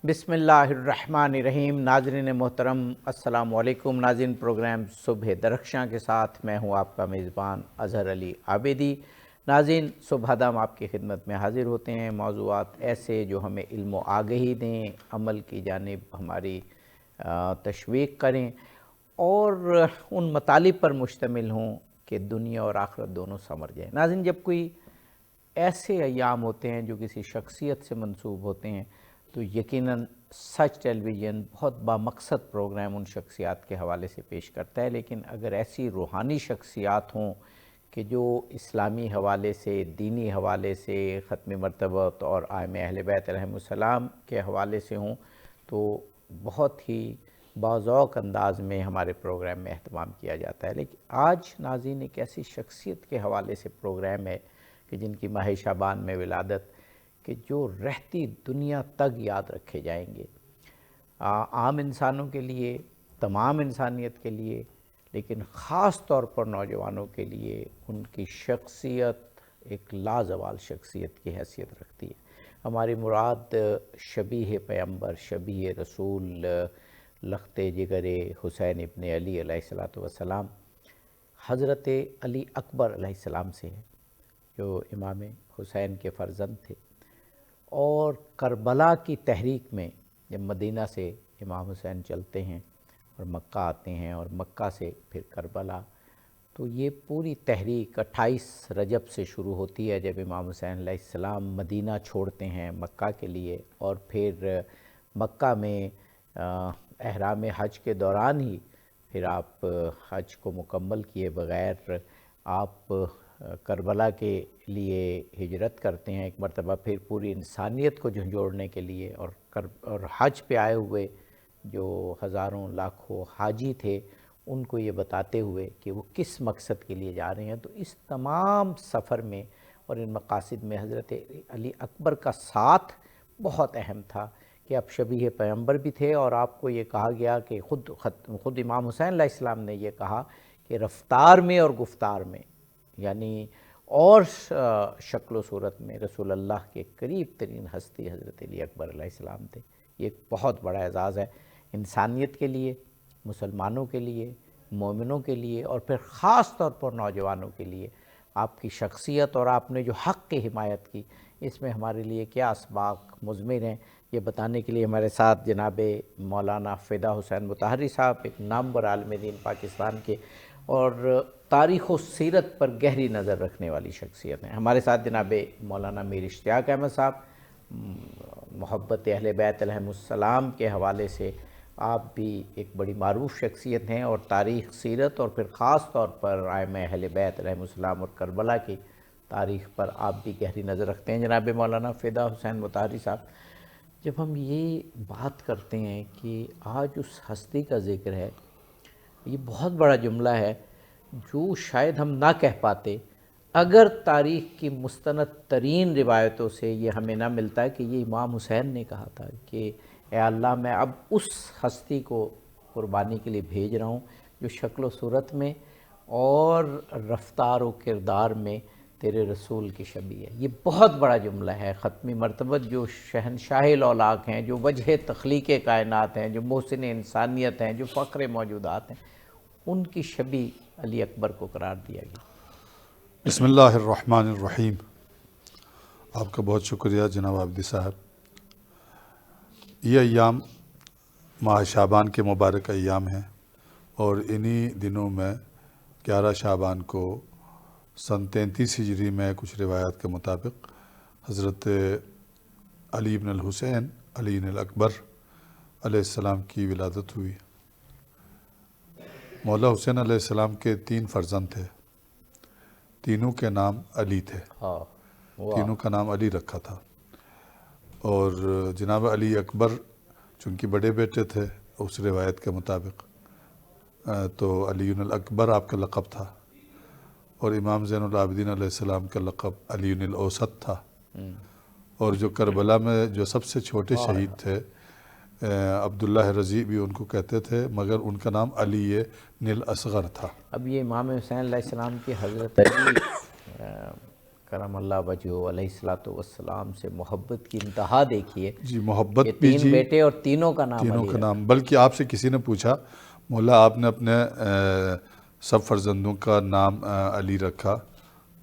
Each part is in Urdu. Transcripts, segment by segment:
بسم اللہ الرحمن الرحیم۔ ناظرین محترم السلام علیکم۔ ناظرین، پروگرام صبح درخشاں کے ساتھ میں ہوں آپ کا میزبان اظہر علی عابدی۔ ناظرین، صبح دم آپ کی خدمت میں حاضر ہوتے ہیں موضوعات ایسے جو ہمیں علم و آگہی دیں، عمل کی جانب ہماری تشویق کریں اور ان مطالب پر مشتمل ہوں کہ دنیا اور آخرت دونوں سنور جائیں۔ ناظرین، جب کوئی ایسے ایام ہوتے ہیں جو کسی شخصیت سے منسوب ہوتے ہیں تو یقیناً سچ ٹیلی ویژن بہت بامقصد پروگرام ان شخصیات کے حوالے سے پیش کرتا ہے، لیکن اگر ایسی روحانی شخصیات ہوں کہ جو اسلامی حوالے سے، دینی حوالے سے، ختم مرتبت اور ائمہ اہل بیت علیہم السلام کے حوالے سے ہوں تو بہت ہی باذوق انداز میں ہمارے پروگرام میں اہتمام کیا جاتا ہے۔ لیکن آج ناظرین ایک ایسی شخصیت کے حوالے سے پروگرام ہے کہ جن کی ماہ شعبان میں ولادت کہ جو رہتی دنیا تک یاد رکھے جائیں گے، عام انسانوں کے لیے، تمام انسانیت کے لیے، لیکن خاص طور پر نوجوانوں کے لیے ان کی شخصیت ایک لازوال شخصیت کی حیثیت رکھتی ہے۔ ہماری مراد شبیہ پیغمبر، شبیہ رسول، لخت جگر حسین ابن علی علیہ السلام، حضرت علی اکبر علیہ السلام سے ہے جو امام حسین کے فرزند تھے، اور کربلا کی تحریک میں جب مدینہ سے امام حسین چلتے ہیں اور مکہ آتے ہیں اور مکہ سے پھر کربلا، تو یہ پوری تحریک 28 رجب سے شروع ہوتی ہے جب امام حسین علیہ السلام مدینہ چھوڑتے ہیں مکہ کے لیے، اور پھر مکہ میں احرام حج کے دوران ہی پھر آپ حج کو مکمل کیے بغیر آپ کربلا کے لیے ہجرت کرتے ہیں ایک مرتبہ، پھر پوری انسانیت کو جھنجھوڑنے کے لیے، اور حج پہ آئے ہوئے جو ہزاروں لاکھوں حاجی تھے ان کو یہ بتاتے ہوئے کہ وہ کس مقصد کے لیے جا رہے ہیں۔ تو اس تمام سفر میں اور ان مقاصد میں حضرت علی اکبر کا ساتھ بہت اہم تھا کہ آپ شبیہ پیغمبر بھی تھے، اور آپ کو یہ کہا گیا کہ خود امام حسین علیہ السلام نے یہ کہا کہ رفتار میں اور گفتار میں، یعنی اور شکل و صورت میں رسول اللہ کے قریب ترین ہستی حضرت علی اکبر علیہ السلام تھے۔ یہ ایک بہت بڑا اعزاز ہے انسانیت کے لیے، مسلمانوں کے لیے، مومنوں کے لیے، اور پھر خاص طور پر نوجوانوں کے لیے۔ آپ کی شخصیت اور آپ نے جو حق کی حمایت کی، اس میں ہمارے لیے کیا اسباق مضمر ہیں، یہ بتانے کے لیے ہمارے ساتھ جناب مولانا فدا حسین مطہری صاحب، ایک نامور عالم دین پاکستان کے اور تاریخ و سیرت پر گہری نظر رکھنے والی شخصیت ہیں۔ ہمارے ساتھ جناب مولانا میر اشتیاق احمد صاحب، محبت اہل بیت علیہم السلام کے حوالے سے آپ بھی ایک بڑی معروف شخصیت ہیں، اور تاریخ، سیرت اور پھر خاص طور پر ائمہ اہل بیت علیہم السلام اور کربلا کی تاریخ پر آپ بھی گہری نظر رکھتے ہیں۔ جناب مولانا فدا حسین مطہری صاحب، جب ہم یہ بات کرتے ہیں کہ آج اس ہستی کا ذکر ہے، یہ بہت بڑا جملہ ہے جو شاید ہم نہ کہہ پاتے اگر تاریخ کی مستند ترین روایتوں سے یہ ہمیں نہ ملتا ہے کہ یہ امام حسین نے کہا تھا کہ اے اللہ، میں اب اس ہستی کو قربانی کے لیے بھیج رہا ہوں جو شکل و صورت میں اور رفتار و کردار میں تیرے رسول کی شبیہ ہے۔ یہ بہت بڑا جملہ ہے۔ ختمی مرتبت جو شہنشاہ الاولاق ہیں، جو وجہ تخلیق کائنات ہیں، جو محسن انسانیت ہیں، جو فخر موجودات ہیں، ان کی شبیہ علی اکبر کو قرار دیا گیا۔ بسم اللہ الرحمن الرحیم۔ آپ کا بہت شکریہ جناب عابدی صاحب۔ یہ ایام ماہ شعبان کے مبارک ایام ہیں، اور انہی دنوں میں 11 شعبان کو سن 33 ہجری میں کچھ روایات کے مطابق حضرت علی بن الحسین علی بن الاکبر علیہ السلام کی ولادت ہوئی۔ مولا حسین علیہ السلام کے 3 فرزند تھے، تینوں کے نام علی تھے، تینوں کا نام علی رکھا تھا، اور جناب علی اکبر چونکہ بڑے بیٹے تھے اس روایت کے مطابق، تو علی الاکبر آپ کا لقب تھا، اور امام زین العابدین علیہ السلام کا لقب علی الاوسط تھا، اور جو کربلا میں جو سب سے چھوٹے شہید تھے عبداللہ رضی بھی ان کو کہتے تھے، مگر ان کا نام علی الاصغر تھا۔ اب یہ امام حسین علیہ السلام کی حضرت علی کرم اللہ وجہہ علیہ الصلوۃ والسلام سے محبت کی انتہا دیکھیے. جی محبت کہ بھی تین جی، بیٹے اور تینوں کا نام تینوں علی کا رکھا. نام، بلکہ آپ سے کسی نے پوچھا مولا آپ نے اپنے سب فرزندوں کا نام علی رکھا،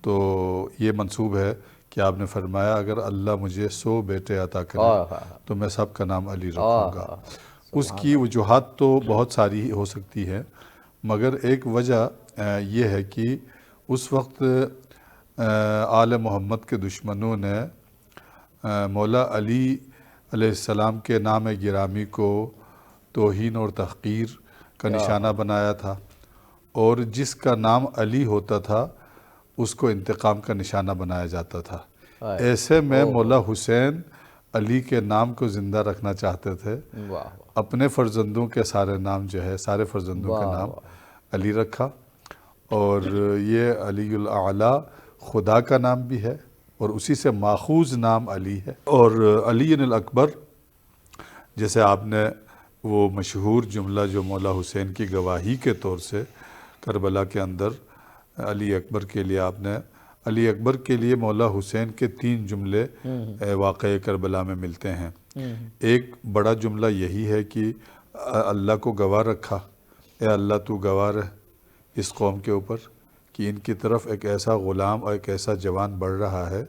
تو یہ منسوب ہے کہ آپ نے فرمایا اگر اللہ مجھے 100 بیٹے عطا کرے تو میں سب کا نام علی رکھوں گا. اس کی وجوہات تو بہت ساری ہو سکتی ہے، مگر ایک وجہ یہ ہے کہ اس وقت آل محمد کے دشمنوں نے مولا علی علیہ السلام کے نام گرامی کو توہین اور تحقیر کا نشانہ بنایا تھا، اور جس کا نام علی ہوتا تھا اس کو انتقام کا نشانہ بنایا جاتا تھا. ایسے میں مولا حسین علی کے نام کو زندہ رکھنا چاہتے تھے. اپنے فرزندوں کے سارے نام جو ہے، سارے فرزندوں کا نام علی رکھا، اور یہ علی الاعلیٰ خدا کا نام بھی ہے اور اسی سے ماخوذ نام علی ہے. اور علی الاکبر، جیسے آپ نے وہ مشہور جملہ جو مولا حسین کی گواہی کے طور سے کربلا کے اندر علی اکبر کے لیے آپ نے، علی اکبر کے لیے مولا حسین کے 3 جملے واقعہ کربلا میں ملتے ہیں. ایک بڑا جملہ یہی ہے کہ اللہ کو گواہ رکھا، اے اللہ تو گواہ رہ اس قوم کے اوپر کہ ان کی طرف ایک ایسا غلام اور ایک ایسا جوان بڑھ رہا ہے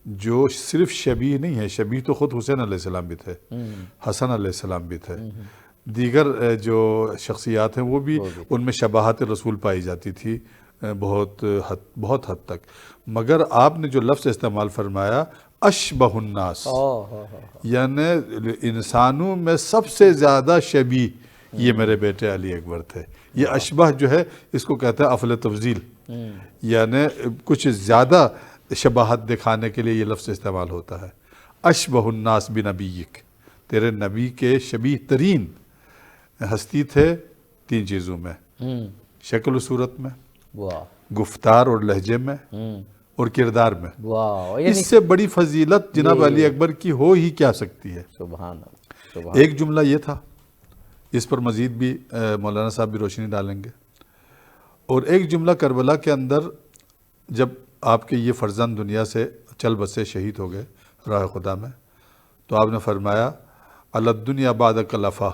جو صرف شبیہ نہیں ہے، شبیہ تو خود حسین علیہ السلام بھی تھے، حسن علیہ السلام بھی تھے، دیگر جو شخصیات ہیں وہ بھی ان میں شباہت رسول پائی جاتی تھی بہت حد تک. مگر آپ نے جو لفظ استعمال فرمایا اشبہ الناس، یعنی انسانوں میں سب سے زیادہ شبیہ یہ میرے بیٹے علی اکبر تھے. یہ اشبہ جو ہے اس کو کہتے ہیں افل تفضیل، یعنی کچھ زیادہ شباہت دکھانے کے لیے یہ لفظ استعمال ہوتا ہے. اشبہ الناس بنبیک، تیرے نبی کے شبیہ ترین ہستی تھے 3 چیزوں میں، شکل و صورت میں، گفتار اور لہجے میں، اور کردار میں. اس سے بڑی فضیلت جناب علی اکبر کی ہو ہی کیا سکتی ہے. سبحان اللہ. ایک جملہ یہ تھا، اس پر مزید بھی مولانا صاحب بھی روشنی ڈالیں گے. اور ایک جملہ کربلا کے اندر جب آپ کے یہ فرزند دنیا سے چل بسے شہید ہو گئے راہ خدا میں، تو آپ نے فرمایا علی الدنیا بعدک لفا،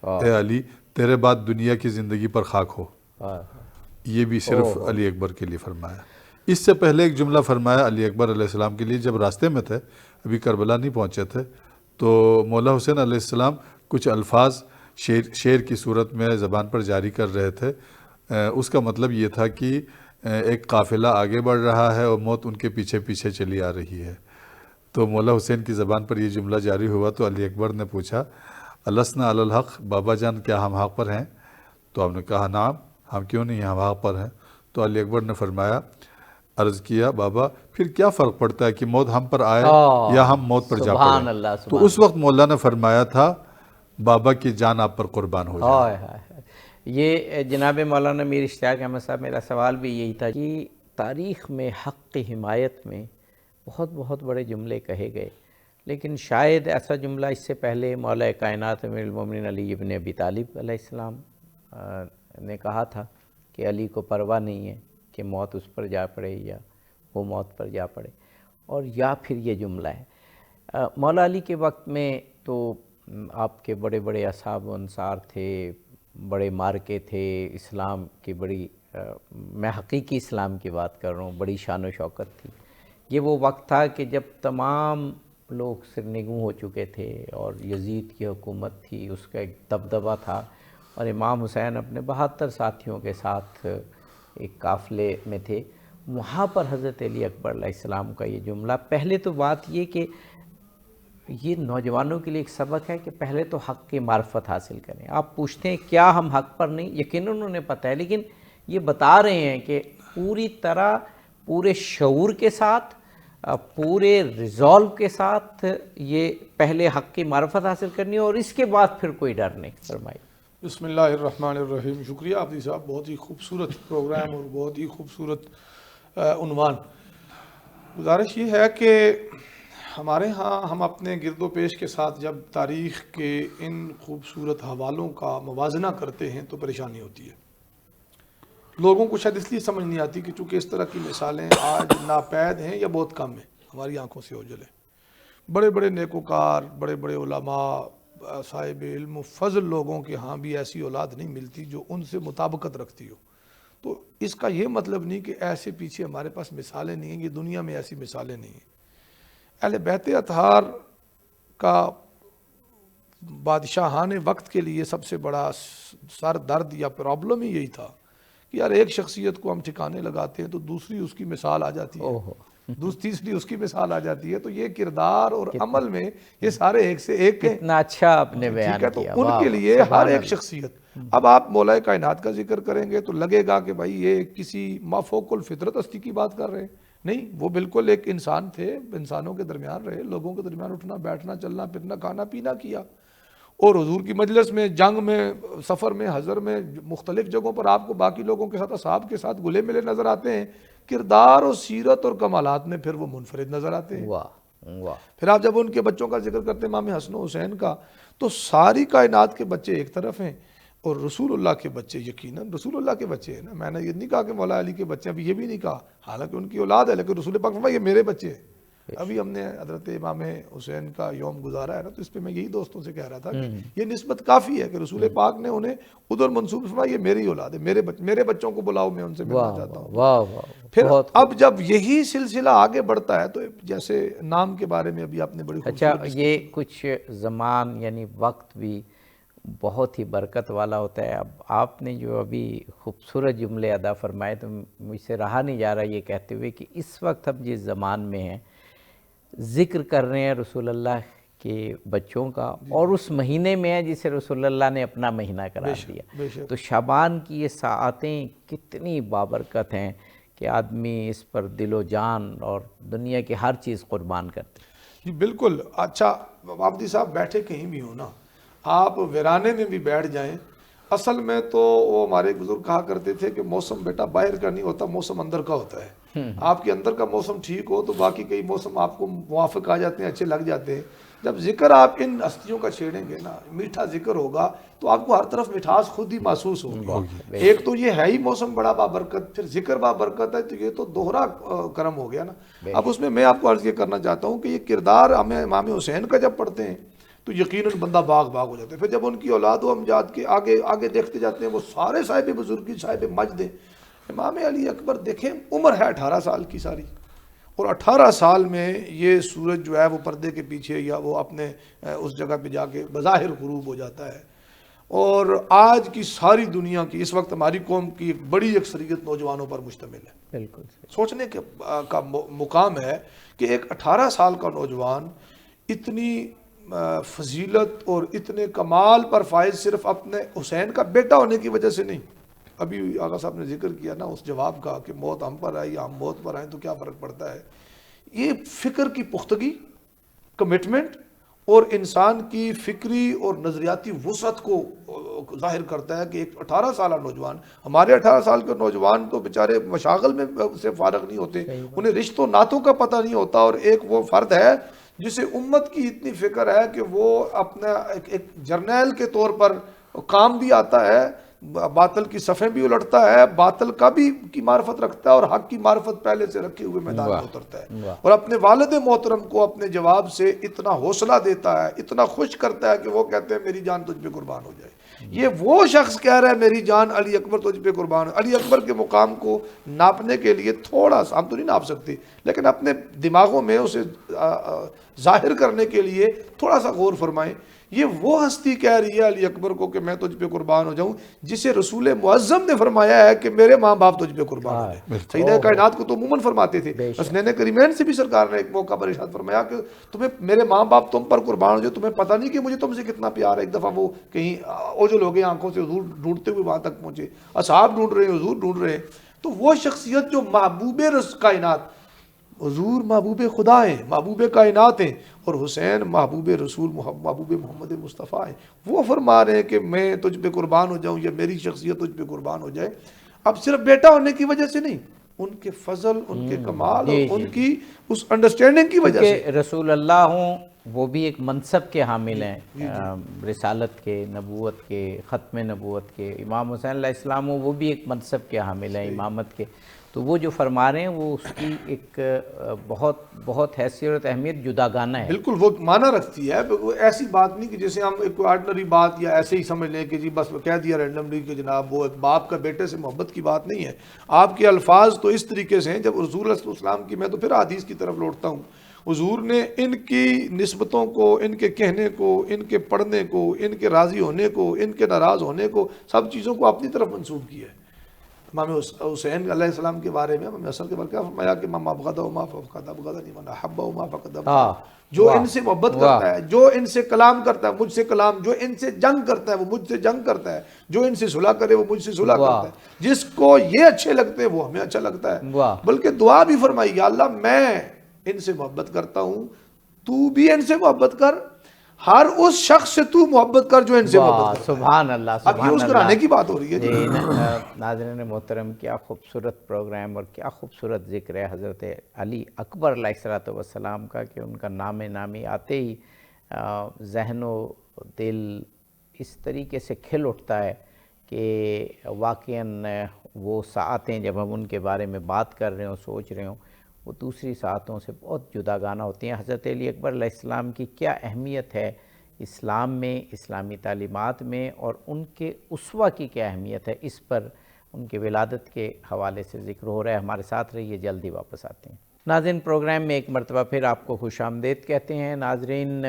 اے علی تیرے بعد دنیا کی زندگی پر خاک ہو. یہ بھی صرف علی اکبر کے لیے فرمایا. اس سے پہلے ایک جملہ فرمایا علی اکبر علیہ السلام کے لیے، جب راستے میں تھے ابھی کربلا نہیں پہنچے تھے، تو مولا حسین علیہ السلام کچھ الفاظ شعر کی صورت میں زبان پر جاری کر رہے تھے. اس کا مطلب یہ تھا کہ ایک قافلہ آگے بڑھ رہا ہے اور موت ان کے پیچھے پیچھے چلی آ رہی ہے. تو مولا حسین کی زبان پر یہ جملہ جاری ہوا تو علی اکبر نے پوچھا السنا علی الحق، بابا جان کیا ہم حق پر ہیں؟ تو آپ نے کہا نعم، ہم کیوں نہیں ہم حق پر ہیں. تو علی اکبر نے فرمایا، عرض کیا بابا پھر کیا فرق پڑتا ہے کہ موت ہم پر آئے یا ہم موت پر جا پڑے. تو اس وقت مولا نے فرمایا تھا بابا کی جان آپ پر قربان ہو جائے. یہ جناب مولانا میر اشتیاق احمد صاحب، میرا سوال بھی یہی تھا کہ تاریخ میں حق کی حمایت میں بہت بڑے جملے کہے گئے، لیکن شاید ایسا جملہ اس سے پہلے مولا کائنات امیر المومنین علی ابن ابی طالب علیہ السلام نے کہا تھا کہ علی کو پرواہ نہیں ہے کہ موت اس پر جا پڑے یا وہ موت پر جا پڑے. اور یا پھر یہ جملہ ہے مولا علی کے وقت میں تو آپ کے بڑے بڑے اصحاب و انصار تھے، بڑے مارکے تھے، اسلام کی بڑی میں حقیقی اسلام کی بات کر رہا ہوں، بڑی شان و شوکت تھی. یہ وہ وقت تھا کہ جب تمام لوگ سرنگوں ہو چکے تھے اور یزید کی حکومت تھی، اس کا ایک دبدبہ تھا، اور امام حسین اپنے 72 ساتھیوں کے ساتھ ایک قافلے میں تھے. وہاں پر حضرت علی اکبر علیہ السلام کا یہ جملہ، پہلے تو بات یہ کہ یہ نوجوانوں کے لیے ایک سبق ہے کہ پہلے تو حق کی معرفت حاصل کریں. آپ پوچھتے ہیں کیا ہم حق پر نہیں؟ یقیناً انہیں پتہ ہے، لیکن یہ بتا رہے ہیں کہ پوری طرح پورے شعور کے ساتھ، پورے ریزولو کے ساتھ یہ پہلے حق کی معرفت حاصل کرنی ہے اور اس کے بعد پھر کوئی ڈر نہیں. فرمائیے. بسم اللہ الرحمن الرحیم. شکریہ عابدی صاحب، بہت ہی خوبصورت پروگرام اور بہت ہی خوبصورت عنوان. گزارش یہ ہے کہ ہمارے ہاں ہم اپنے گرد و پیش کے ساتھ جب تاریخ کے ان خوبصورت حوالوں کا موازنہ کرتے ہیں تو پریشانی ہوتی ہے. لوگوں کو شاید اس لیے سمجھ نہیں آتی کہ چونکہ اس طرح کی مثالیں آج ناپید ہیں یا بہت کم ہیں، ہماری آنکھوں سے اوجھل ہیں۔ بڑے بڑے نیکوکار، بڑے بڑے علماء، صاحب علم و فضل لوگوں کے ہاں بھی ایسی اولاد نہیں ملتی جو ان سے مطابقت رکھتی ہو۔ تو اس کا یہ مطلب نہیں کہ ایسے پیچھے ہمارے پاس مثالیں نہیں ہیں، یہ دنیا میں ایسی مثالیں نہیں ہیں۔ اہل بیت اطہار کا بادشاہان وقت کے لیے سب سے بڑا سر درد یا پرابلم ہی یہی تھا کہ یار ایک شخصیت کو ہم ٹھکانے لگاتے ہیں تو دوسری اس کی مثال آ جاتی ہے، تیسری اس کی مثال آ جاتی ہے۔ تو یہ کردار اور عمل میں یہ سارے ایک سے ایک ہیں۔ کتنا اچھا آپ نے بیان ٹھیک ہے، کیا، تو ان کے لیے ہر ایک شخصیت، اب آپ مولا کائنات کا ذکر کریں گے تو لگے گا کہ بھائی یہ کسی مافوق الفطرت ہستی کی بات کر رہے ہیں، نہیں، وہ بالکل ایک انسان تھے، انسانوں کے درمیان رہے، لوگوں کے درمیان اٹھنا بیٹھنا چلنا پھرنا کھانا پینا کیا، اور حضور کی مجلس میں، جنگ میں، سفر میں، حضر میں، مختلف جگہوں پر آپ کو باقی لوگوں کے ساتھ، اصحاب کے ساتھ گلے ملے نظر آتے ہیں، کردار اور سیرت اور کمالات میں پھر وہ منفرد نظر آتے ہیں۔ واہ واہ، پھر آپ جب ان کے بچوں کا ذکر کرتے ہیں امام حسن و حسین کا، تو ساری کائنات کے بچے ایک طرف ہیں اور رسول اللہ کے بچے یقیناً رسول اللہ کے بچے ہیں نا۔ میں نے یہ نہیں کہا کہ مولا علی کے بچے، ابھی یہ بھی نہیں کہا، حالانکہ ان کی اولاد ہے، لیکن رسول پاک فرمایا یہ میرے بچے ہیں۔ ابھی ہم نے حضرت امام حسین کا یوم گزارا ہے نا، تو اس پہ میں یہی دوستوں سے کہہ رہا تھا کہ یہ نسبت کافی ہے کہ رسول پاک نے انہیں ادھر منسوب فرمایا یہ میری اولاد ہے، میرے بچوں کو بلاؤ، میں ان سے ملنا چاہتا ہوں۔ واہ واہ، پھر اب جب یہی سلسلہ آگے بڑھتا ہے تو جیسے نام کے بارے میں ابھی آپ نے بڑی اچھا، یہ کچھ زمان یعنی وقت بھی بہت ہی برکت والا ہوتا ہے۔ اب آپ نے جو ابھی خوبصورت جملے ادا فرمائے تو مجھ سے رہا نہیں جا رہا یہ کہتے ہوئے کہ اس وقت ہم جس زمان میں ہیں ذکر کر رہے ہیں رسول اللہ کے بچوں کا، اور اس مہینے میں ہے جسے رسول اللہ نے اپنا مہینہ قرار دیا، تو شعبان کی یہ ساعتیں کتنی بابرکت ہیں کہ آدمی اس پر دل و جان اور دنیا کی ہر چیز قربان کرتے ہیں۔ جی بالکل۔ اچھا عابدی صاحب بیٹھے کہیں بھی ہو نا، آپ ویرانے میں بھی بیٹھ جائیں، اصل میں تو وہ ہمارے بزرگ کہا کرتے تھے کہ موسم بیٹا باہر کا نہیں ہوتا، موسم اندر کا ہوتا ہے۔ آپ کے اندر کا موسم ٹھیک ہو تو باقی کئی موسم آپ کو موافق آ جاتے ہیں، اچھے لگ جاتے ہیں۔ جب ذکر آپ ان ہستیوں کا چھیڑیں گے نا، میٹھا ذکر ہوگا تو آپ کو ہر طرف مٹھاس خود ہی محسوس ہوگی۔ ایک تو یہ ہے ہی موسم بڑا بابرکت، پھر ذکر بابرکت ہے، تو یہ تو دوہرا کرم ہو گیا نا۔ اب اس میں آپ کو عرض یہ کرنا چاہتا ہوں کہ یہ کردار ہمیں امام حسین کا جب پڑھتے ہیں تو یقیناً بندہ باغ باغ ہو جاتا ہے۔ پھر جب ان کی اولاد و امجاد کے آگے دیکھتے جاتے ہیں، وہ سارے صاحب بزرگی، صاحب مجد ہیں۔ امام علی اکبر دیکھیں، عمر ہے 18 سال کی ساری، اور 18 سال میں یہ سورج جو ہے وہ پردے کے پیچھے یا وہ اپنے اس جگہ پہ جا کے بظاہر غروب ہو جاتا ہے، اور آج کی ساری دنیا کی، اس وقت ہماری قوم کی ایک بڑی اکثریت نوجوانوں پر مشتمل ہے۔ بالکل سوچنے کا مقام ہے کہ ایک 18 سال کا نوجوان اتنی فضیلت اور اتنے کمال پر فائز صرف اپنے حسین کا بیٹا ہونے کی وجہ سے نہیں۔ ابھی آقا صاحب نے ذکر کیا نا اس جواب کا کہ موت ہم پر آئی یا ہم موت پر آئیں تو کیا فرق پڑتا ہے۔ یہ فکر کی پختگی، کمٹمنٹ اور انسان کی فکری اور نظریاتی وسعت کو ظاہر کرتا ہے کہ ایک 18 سالہ نوجوان، ہمارے 18 سال کے نوجوان تو بیچارے مشاغل میں سے فارغ نہیں ہوتے، انہیں رشتوں ناتوں کا پتہ نہیں ہوتا، اور ایک وہ فرد ہے جسے امت کی اتنی فکر ہے کہ وہ اپنا ایک جرنیل کے طور پر کام بھی آتا ہے، باطل کی صفیں بھی الٹتا ہے، باطل کا بھی کی معرفت رکھتا ہے، اور حق کی معرفت پہلے سے رکھے ہوئے میدان میں اترتا ہے، اور اپنے والد محترم کو اپنے جواب سے اتنا حوصلہ دیتا ہے، اتنا خوش کرتا ہے کہ وہ کہتے ہیں میری جان تجھ پہ قربان ہو جائے۔ یہ وہ شخص کہہ رہا ہے میری جان علی اکبر تجھ پہ قربان ہو۔ علی اکبر کے مقام کو ناپنے کے لیے تھوڑا سا، ہم تو نہیں ناپ سکتے، لیکن اپنے دماغوں میں اسے ظاہر کرنے کے لیے تھوڑا سا غور فرمائیں۔ یہ وہ ہستی کہہ رہی ہے علی اکبر کو کہ میں تجھ پہ قربان ہو جاؤں، جسے رسول معظم نے فرمایا ہے کہ میرے ماں باپ تجھ پہ قربان ہو جائے۔ سیدہ کائنات کو تو عموماً فرماتے تھے، حسنین کریمین سے بھی سرکار نے ایک موقع پر ارشاد فرمایا کہ تمہیں میرے ماں باپ تم پر قربان ہو جائے، تمہیں پتہ نہیں کہ مجھے تم سے کتنا پیار ہے۔ ایک دفعہ وہ کہیں اوجھل ہو گئے آنکھوں سے، حضور ڈھونڈتے ہوئے وہاں تک پہنچے، اصحاب ڈھونڈ رہے ہیں، حضور ڈھونڈ رہے ہیں، تو وہ شخصیت جو محبوب کائنات، حضور محبوب خدا ہیں، محبوب کائنات ہیں، اور حسین محبوب رسول محبوب محمد مصطفیٰ ہیں، وہ فرما رہے ہیں کہ میں تجھ پہ قربان ہو جاؤں یا میری شخصیت تجھ پہ قربان ہو جائے۔ اب صرف بیٹا ہونے کی وجہ سے نہیں، ان کے فضل، ان کے کمال اور ان کی اس انڈرسٹینڈنگ کی وجہ سے، کہ رسول اللہ ہوں، وہ بھی ایک منصب کے حامل ہیں، رسالت کے، نبوت کے، ختم نبوت کے۔ امام حسین علیہ السلام وہ بھی ایک منصب کے حامل ہیں، امامت کے۔ تو وہ جو فرما رہے ہیں وہ اس کی ایک بہت حیثیت اور اہمیت جداگانہ ہے۔ بالکل وہ معنی رکھتی ہے، وہ ایسی بات نہیں کہ جیسے ہم ایک آرڈنری بات یا ایسے ہی سمجھ لیں کہ جی بس کہہ دیا رینڈملی کہ جناب وہ ایک باپ کا بیٹے سے محبت کی بات نہیں ہے۔ آپ کے الفاظ تو اس طریقے سے ہیں، جب رسول اللہ صلی اللہ علیہ وسلم کی، میں تو پھر حدیث کی طرف لوٹتا ہوں، حضور نے ان کی نسبتوں کو، ان کے کہنے کو، ان کے پڑھنے کو، ان کے راضی ہونے کو، ان کے ناراض ہونے کو، سب چیزوں کو اپنی طرف منسوب کیا ہے۔ امام حسین علیہ السلام کے بارے میں امام حسن کے بارے میں کیا فرمایا کہ ما ابغض ما فقد ابغضنی من احب ما فقد ابغض، جو ان سے محبت کرتا ہے، جو ان سے کلام کرتا ہے مجھ سے کلام، جو ان سے جنگ کرتا ہے وہ مجھ سے جنگ کرتا ہے، جو ان سے صلح کرے وہ مجھ سے صلح کرتا ہے، جس کو یہ اچھے لگتے ہیں وہ ہمیں اچھا لگتا ہے۔ بلکہ دعا بھی فرمائی، یا اللہ میں ان سے محبت کرتا ہوں، تو بھی ان سے محبت کر، ہر اس شخص سے تو محبت کر جو ان سے محبت کرتا ہے۔ سبحان اللہ، اب یہ اس گھرانے کی بات ہو رہی ہے۔ جی ناظرین محترم، کیا خوبصورت پروگرام اور کیا خوبصورت ذکر ہے حضرت علی اکبر علیہ السلام کا، کہ ان کا نام نامی آتے ہی ذہن و دل اس طریقے سے کھل اٹھتا ہے کہ واقعاً وہ ساعتیں جب ہم ان کے بارے میں بات کر رہے ہوں، سوچ رہے ہوں، وہ دوسری ساعتوں سے بہت جداگانہ ہوتی ہیں۔ حضرت علی اکبر علیہ السلام کی کیا اہمیت ہے اسلام میں، اسلامی تعلیمات میں، اور ان کے اسوہ کی کیا اہمیت ہے، اس پر ان کے ولادت کے حوالے سے ذکر ہو رہا ہے۔ ہمارے ساتھ رہیے، جلدی واپس آتے ہیں۔ ناظرین، پروگرام میں ایک مرتبہ پھر آپ کو خوش آمدید کہتے ہیں۔ ناظرین،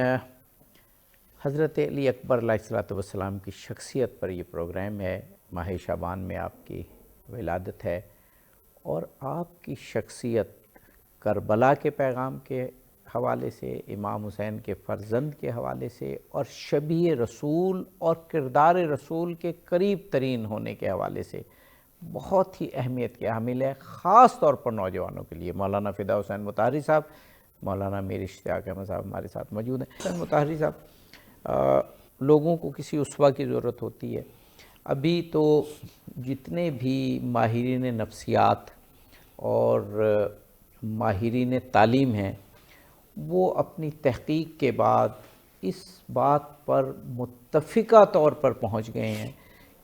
حضرت علی اکبر علیہ السلام کی شخصیت پر یہ پروگرام ہے۔ ماہ شعبان میں آپ کی ولادت ہے، اور آپ کی شخصیت کربلا کے پیغام کے حوالے سے، امام حسین کے فرزند کے حوالے سے، اور شبیہ رسول اور کردار رسول کے قریب ترین ہونے کے حوالے سے بہت ہی اہمیت کے حامل ہے، خاص طور پر نوجوانوں کے لیے۔ مولانا فدا حسین مطہری صاحب، مولانا میر اشتیاق احمد صاحب ہمارے ساتھ موجود ہیں۔ حسین مطہری صاحب، لوگوں کو کسی اسوہ کی ضرورت ہوتی ہے۔ ابھی تو جتنے بھی ماہرین نفسیات اور ماہرین تعلیم ہیں، وہ اپنی تحقیق کے بعد اس بات پر متفقہ طور پر پہنچ گئے ہیں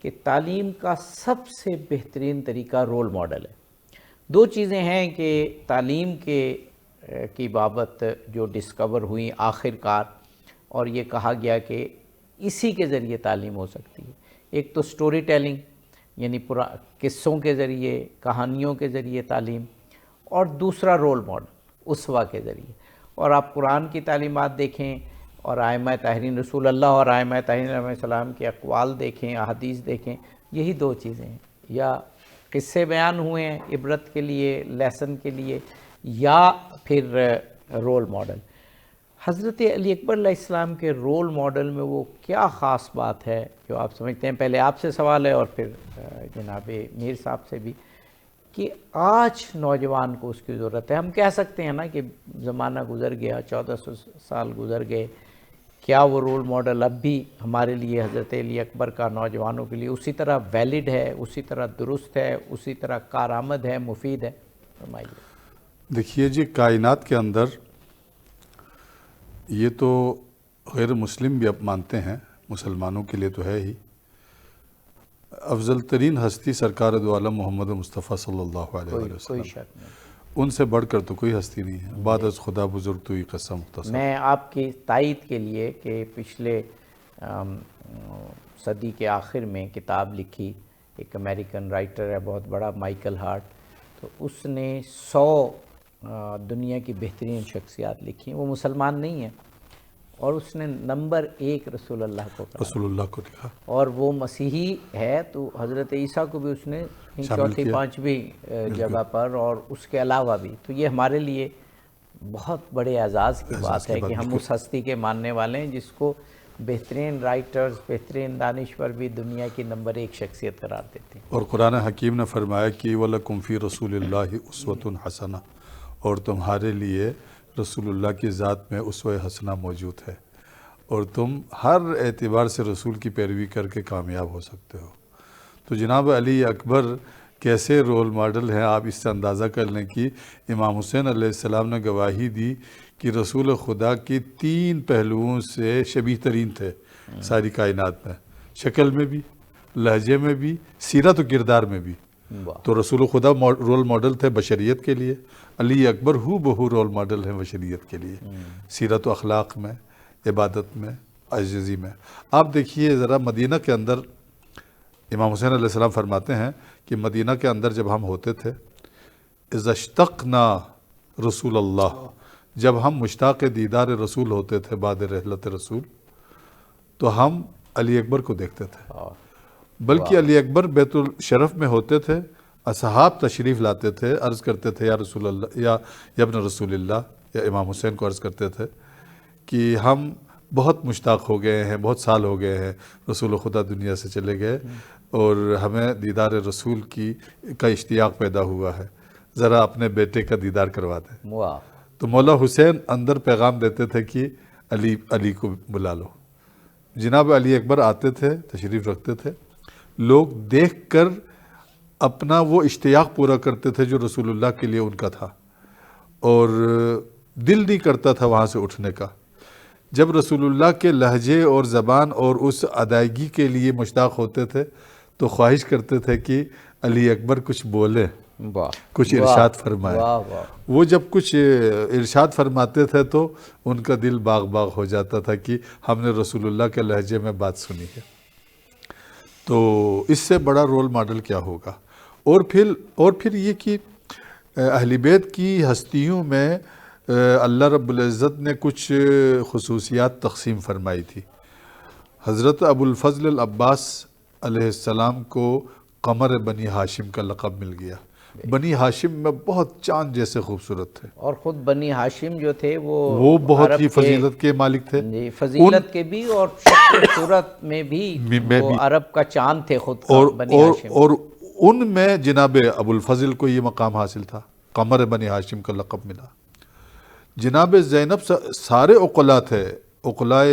کہ تعلیم کا سب سے بہترین طریقہ رول ماڈل ہے۔ دو چیزیں ہیں کہ تعلیم کی بابت جو ڈسکور ہوئی آخر کار، اور یہ کہا گیا کہ اسی کے ذریعے تعلیم ہو سکتی ہے۔ ایک تو سٹوری ٹیلنگ، یعنی قصوں کے ذریعے، کہانیوں کے ذریعے تعلیم، اور دوسرا رول ماڈل اسوہ کے ذریعے۔ اور آپ قرآن کی تعلیمات دیکھیں، اور ائمہ طاہرین رسول اللہ اور ائمہ طاہرین علیہ السلام کے اقوال دیکھیں، احادیث دیکھیں، یہی دو چیزیں ہیں، یا قصے بیان ہوئے ہیں عبرت کے لیے، لیسن کے لیے، یا پھر رول ماڈل۔ حضرت علی اکبر علیہ السلام کے رول ماڈل میں وہ کیا خاص بات ہے جو آپ سمجھتے ہیں؟ پہلے آپ سے سوال ہے اور پھر جناب میر صاحب سے بھی، کہ آج نوجوان کو اس کی ضرورت ہے۔ ہم کہہ سکتے ہیں نا کہ زمانہ گزر گیا، 1400 سال گزر گئے، کیا وہ رول ماڈل اب بھی ہمارے لیے حضرت علی اکبر کا نوجوانوں کے لیے اسی طرح ویلڈ ہے، اسی طرح درست ہے، اسی طرح کارآمد ہے، مفید ہے؟ فرمائیے۔ دیکھیے جی، کائنات کے اندر یہ تو غیر مسلم بھی اب مانتے ہیں، مسلمانوں کے لیے تو ہے ہی، افضل ترین ہستی سرکار دو عالم محمد مصطفیٰ صلی اللہ علیہ وسلم، ان سے بڑھ کر تو کوئی ہستی نہیں ہے۔ بعد از خدا بزرگ تو ہی قصہ مختصر۔ میں آپ کی تائید کے لیے کہ پچھلے صدی کے آخر میں کتاب لکھی ایک امریکن رائٹر ہے بہت بڑا، مائیکل ہارٹ، تو اس نے 100 دنیا کی بہترین شخصیات لکھی ہیں۔ وہ مسلمان نہیں ہیں، اور اس نے نمبر 1 رسول اللہ کو کہا، رسول اللہ کو لکھا، اور وہ مسیحی ہے تو حضرت عیسیٰ کو بھی اس نے چوتھی پانچویں جگہ پر، اور اس کے علاوہ بھی۔ تو یہ ہمارے لیے بہت بڑے اعزاز کی بات ہے کہ ہم اس ہستی کے ماننے والے ہیں جس کو بہترین رائٹرز، بہترین دانشور بھی دنیا کی نمبر 1 شخصیت قرار دیتے ہیں۔ اور قرآن حکیم نے فرمایا کہ وَلَكُمْ فِي رَسُولِ اللَّهِ أُسْوَةٌ حَسَنَةٌ، اور تمہارے لیے رسول اللہ کی ذات میں اسوہ حسنہ موجود ہے، اور تم ہر اعتبار سے رسول کی پیروی کر کے کامیاب ہو سکتے ہو۔ تو جناب علی اکبر کیسے رول ماڈل ہیں، آپ اس سے اندازہ کر لیں کہ امام حسین علیہ السلام نے گواہی دی کہ کہ رسول خدا کی 3 پہلوؤں سے شبیہ ترین تھے ساری کائنات میں، شکل میں بھی، لہجے میں بھی، سیرت و کردار میں بھی۔ تو رسول خدا رول ماڈل تھے بشریت کے لیے، علی اکبر ہو بہو رول ماڈل ہیں بشریت کے لیے، سیرت و اخلاق میں، عبادت میں، عاجزی میں۔ آپ دیکھیے ذرا مدینہ کے اندر، امام حسین علیہ السلام فرماتے ہیں کہ مدینہ کے اندر جب ہم ہوتے تھے، اذا اشتقنا رسول اللہ، جب ہم مشتاق دیدار رسول ہوتے تھے بعد رحلت رسول، تو ہم علی اکبر کو دیکھتے تھے، بلکہ علی اکبر بیت الشرف میں ہوتے تھے، اصحاب تشریف لاتے تھے، عرض کرتے تھے یا رسول اللہ، یا ابن رسول اللہ، یا امام حسین کو عرض کرتے تھے کہ ہم بہت مشتاق ہو گئے ہیں، بہت سال ہو گئے ہیں رسول خدا دنیا سے چلے گئے، اور ہمیں دیدار رسول کا اشتیاق پیدا ہوا ہے، ذرا اپنے بیٹے کا دیدار کروا دیں۔ تو مولا حسین اندر پیغام دیتے تھے کہ علی کو بلا لو۔ جناب علی اکبر آتے تھے، تشریف رکھتے تھے، لوگ دیکھ کر اپنا وہ اشتیاق پورا کرتے تھے جو رسول اللہ کے لیے ان کا تھا، اور دل نہیں کرتا تھا وہاں سے اٹھنے کا۔ جب رسول اللہ کے لہجے اور زبان اور اس ادائیگی کے لیے مشتاق ہوتے تھے تو خواہش کرتے تھے کہ علی اکبر کچھ بولے، کچھ ارشاد فرمائے۔ وہ جب کچھ ارشاد فرماتے تھے تو ان کا دل باغ باغ ہو جاتا تھا کہ ہم نے رسول اللہ کے لہجے میں بات سنی ہے۔ تو اس سے بڑا رول ماڈل کیا ہوگا؟ اور پھر یہ کہ اہل بیت کی ہستیوں میں اللہ رب العزت نے کچھ خصوصیات تقسیم فرمائی تھی۔ حضرت ابو الفضل العباس علیہ السلام کو قمر بنی ہاشم کا لقب مل گیا۔ بنی ہاشم میں بہت چاند جیسے خوبصورت تھے، اور خود بنی ہاشم جو تھے وہ بہت ہی فضیلت کے مالک تھے، فضیلت کے بھی اور شکل صورت میں بھی وہ عرب کا چاند تھے خود بنی ہاشم۔ اور ان میں جناب ابو الفضل کو یہ مقام حاصل تھا، قمر بنی ہاشم کا لقب ملا۔ جناب زینب سارے عقلاء تھے، عقلاء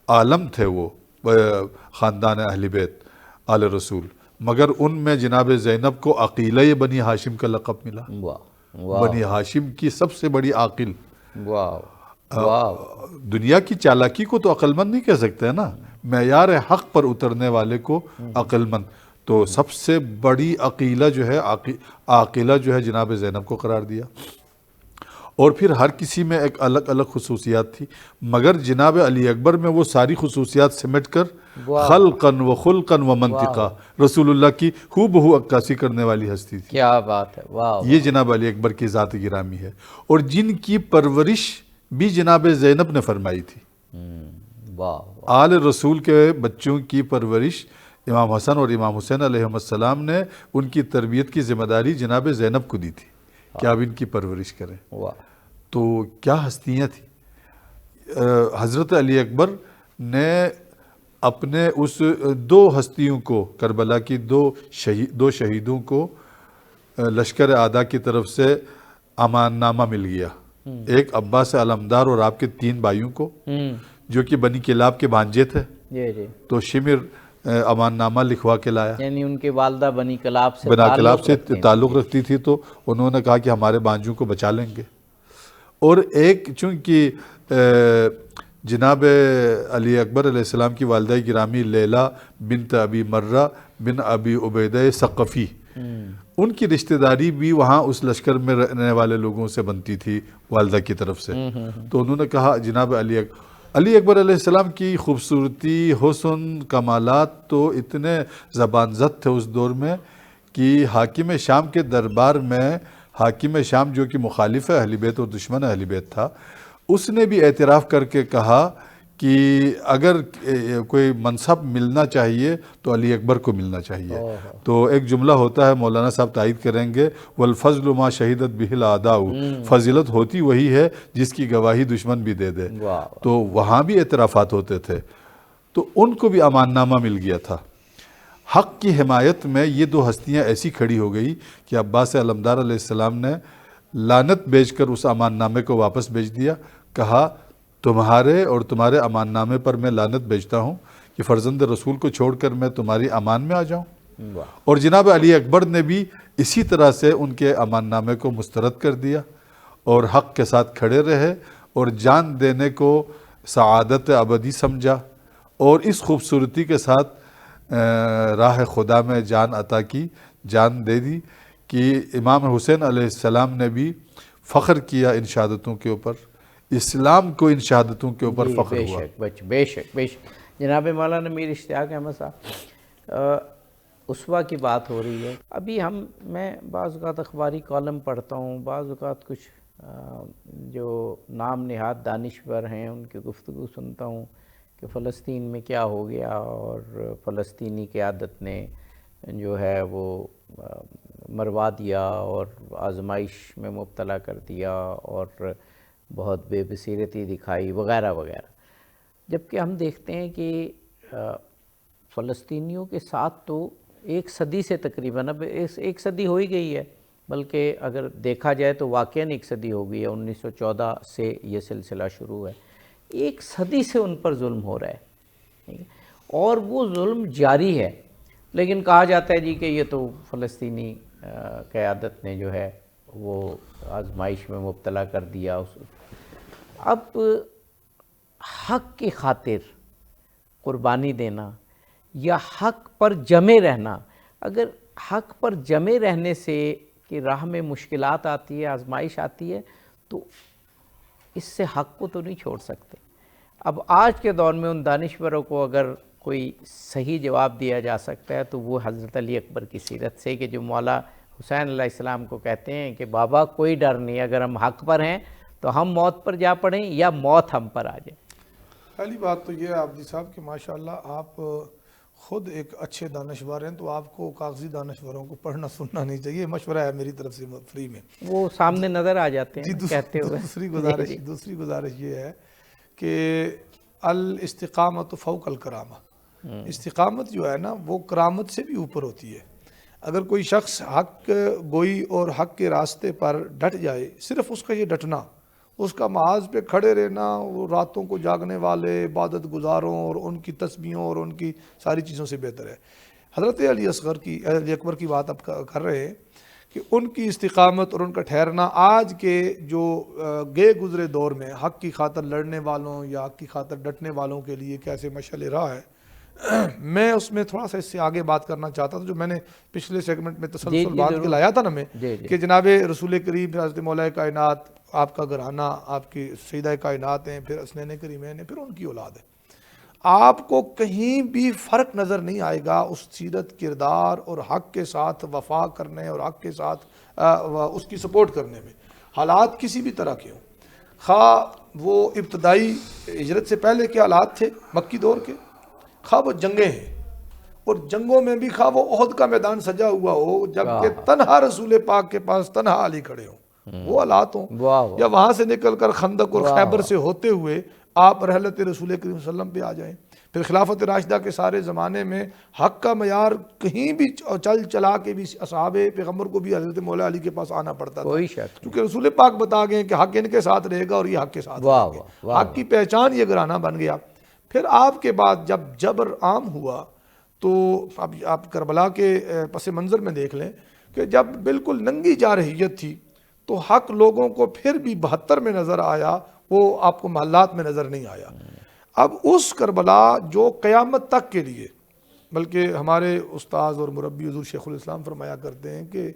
عالم تھے، وہ خاندان اہل بیت آل رسول، مگر ان میں جناب زینب کو عقیلہ بنی ہاشم کا لقب ملا۔ بنی ہاشم کی سب سے بڑی عاقل۔ دنیا کی چالاکی کو تو عقل مند نہیں کہہ سکتے نا، معیار حق پر اترنے والے کو عقل مند، تو سب سے بڑی عقیلہ جو ہے، عاقلہ جو ہے، جناب زینب کو قرار دیا۔ اور پھر ہر کسی میں ایک الگ الگ خصوصیات تھی، مگر جناب علی اکبر میں وہ ساری خصوصیات سمٹ کر خلقاً و خلقاً و منطقہ رسول اللہ کی ہو بہو عکاسی کرنے والی ہستی تھی۔ کیا بات ہے، واہ! یہ جناب علی اکبر کی ذات گرامی ہے، اور جن کی پرورش بھی جناب زینب نے فرمائی تھی۔ آل رسول کے بچوں کی پرورش امام حسن اور امام حسین علیہ السلام نے ان کی تربیت کی ذمہ داری جناب زینب کو دی تھی کہ آپ ان کی پرورش کریں۔ تو کیا ہستیاں تھیں! حضرت علی اکبر نے اپنے اس 2 ہستیوں کو، کربلا کی 2 شہیدوں کو لشکر اعداء کی طرف سے امان نامہ مل گیا، ایک عباس علمدار اور آپ کے 3 بھائیوں کو جو کہ بنی کلاب کے بھانجے تھے، تو شمر امان نامہ لکھوا کے لایا، یعنی ان کے والدہ بنی کلاب سے تعلق رکھتی تھی، تو انہوں نے کہا کہ ہمارے بھانجوں کو بچا لیں گے۔ اور ایک چونکہ جناب علی اکبر علیہ السلام کی والدہ گرامی لیلہ بنت ابی مرہ بن ابی عبیدہ ثقفی، ان کی رشتہ داری بھی وہاں اس لشکر میں رہنے والے لوگوں سے بنتی تھی والدہ کی طرف سے، تو انہوں نے کہا جناب علی اکبر علیہ السلام کی خوبصورتی، حسن، کمالات تو اتنے زبان زد تھے اس دور میں کہ حاکم شام کے دربار میں، حاکم شام جو کہ مخالف اہل بیت اور دشمن اہل بیت تھا، اس نے بھی اعتراف کر کے کہا کہ اگر کوئی منصب ملنا چاہیے تو علی اکبر کو ملنا چاہیے۔ تو ایک جملہ ہوتا ہے، مولانا صاحب تائید کریں گے، والفضل ما شہدت بہ الاعداء، فضیلت ہوتی وہی ہے جس کی گواہی دشمن بھی دے دے۔ تو وہاں بھی اعترافات ہوتے تھے، تو ان کو بھی امان نامہ مل گیا تھا۔ حق کی حمایت میں یہ 2 ہستیاں ایسی کھڑی ہو گئی کہ عباس علمدار علیہ السلام نے لعنت بھیج کر اس امان نامے کو واپس بھیج دیا، کہا تمہارے اور تمہارے امان نامے پر میں لعنت بھیجتا ہوں کہ فرزند رسول کو چھوڑ کر میں تمہاری امان میں آ جاؤں۔ اور جناب علی اکبر نے بھی اسی طرح سے ان کے امان نامے کو مسترد کر دیا اور حق کے ساتھ کھڑے رہے اور جان دینے کو سعادت ابدی سمجھا، اور اس خوبصورتی کے ساتھ راہ خدا میں جان عطا کی، جان دے دی کہ امام حسین علیہ السلام نے بھی فخر کیا ان شہادتوں کے اوپر، اسلام کو ان شہادتوں کے اوپر فخر ہوا۔ بے شک جناب مولانا میر اشتیاق احمد صاحب، اسوہ کی بات ہو رہی ہے۔ ابھی میں بعض اوقات اخباری کالم پڑھتا ہوں، بعض اوقات کچھ جو نام نہاد دانشور ہیں ان کی گفتگو سنتا ہوں کہ فلسطین میں کیا ہو گیا، اور فلسطینی قیادت نے جو ہے وہ مروا دیا اور آزمائش میں مبتلا کر دیا اور بہت بے بصیرتی دکھائی وغیرہ وغیرہ، جبکہ ہم دیکھتے ہیں کہ فلسطینیوں کے ساتھ تو ایک صدی سے تقریباً، اب ایک صدی ہو ہی گئی ہے، بلکہ اگر دیکھا جائے تو واقعاً ایک صدی ہو گئی ہے، 1914 سے یہ سلسلہ شروع ہے، ایک صدی سے ان پر ظلم ہو رہا ہے اور وہ ظلم جاری ہے، لیکن کہا جاتا ہے جی کہ یہ تو فلسطینی قیادت نے جو ہے وہ آزمائش میں مبتلا کر دیا۔ اب حق کی خاطر قربانی دینا یا حق پر جمے رہنا، اگر حق پر جمے رہنے سے کہ راہ میں مشکلات آتی ہے، آزمائش آتی ہے، تو اس سے حق کو تو نہیں چھوڑ سکتے۔ اب آج کے دور میں ان دانشوروں کو اگر کوئی صحیح جواب دیا جا سکتا ہے تو وہ حضرت علی اکبر کی سیرت سے، کہ جو مولا حسین علیہ السلام کو کہتے ہیں کہ بابا کوئی ڈر نہیں، اگر ہم حق پر ہیں تو ہم موت پر جا پڑیں یا موت ہم پر آ جائے۔ پہلی بات تو یہ ہے عابدی صاحب کہ ماشاءاللہ آپ خود ایک اچھے دانشور ہیں، تو آپ کو کاغذی دانشوروں کو پڑھنا سننا نہیں چاہیے، مشورہ ہے میری طرف سے فری میں، وہ سامنے نظر آ جاتے ہیں کہتے ہوئے۔ دوسری گزارش یہ ہے کہ الاستقامت فوق الکرامہ، استقامت جو ہے نا وہ کرامت سے بھی اوپر ہوتی ہے۔ اگر کوئی شخص حق گوئی اور حق کے راستے پر ڈٹ جائے، صرف اس کا یہ ڈٹنا، اس کا محاذ پہ کھڑے رہنا، وہ راتوں کو جاگنے والے عبادت گزاروں اور ان کی تسبیحوں اور ان کی ساری چیزوں سے بہتر ہے۔ حضرت علی اکبر کی بات اب کر رہے ہیں کہ ان کی استقامت اور ان کا ٹھہرنا آج کے جو گئے گزرے دور میں حق کی خاطر لڑنے والوں یا حق کی خاطر ڈٹنے والوں کے لیے کیسے مشعل راہ ہے۔ میں اس میں تھوڑا سا اس سے آگے بات کرنا چاہتا تھا، جو میں نے پچھلے سیگمنٹ میں تسلسل بات کے لایا تھا نا میں، کہ جناب رسول کریم حضرت مولا کائنات، آپ کا گھرانہ، آپ کی سیدہ کائنات ہیں، پھر حسنین کریمین ہیں، پھر ان کی اولاد ہے۔ آپ کو کہیں بھی فرق نظر نہیں آئے گا اس سیرت، کردار اور حق کے ساتھ وفا کرنے اور حق کے ساتھ اس کی سپورٹ کرنے میں، حالات کسی بھی طرح کے ہوں، خواہ وہ ابتدائی ہجرت سے پہلے کے حالات تھے مکی دور کے، خواہ وہ جنگیں ہیں، اور جنگوں میں بھی خواہ وہ احد کا میدان سجا ہوا ہو جبکہ تنہا رسول پاک کے پاس تنہا علی کھڑے ہوں، وہ حالات ہوں، یا وہاں سے نکل کر خندق اور خیبر سے ہوتے ہوئے آپ رحلت رسول کریم صلی اللہ علیہ وسلم پہ آ جائیں، پھر خلافت راشدہ کے سارے زمانے میں حق کا معیار کہیں بھی چلا کے بھی اصحاب پیغمبر کو بھی حضرت مولا علی کے پاس آنا پڑتا تھا، کیونکہ رسول پاک بتا گئے کہ حق ان کے ساتھ رہے گا اور یہ حق کے ساتھ رہے گا، حق کی پہچان یہ گھرانہ بن گیا۔ پھر آپ کے بعد جب جبر عام ہوا تو اب آپ کربلا کے پس منظر میں دیکھ لیں کہ جب بالکل ننگی جارحیت تھی تو حق لوگوں کو پھر بھی 72 میں نظر آیا، وہ آپ کو محلات میں نظر نہیں آیا۔ اب اس کربلا جو قیامت تک کے لیے، بلکہ ہمارے استاذ اور مربی حضور شیخ الاسلام فرمایا کرتے ہیں کہ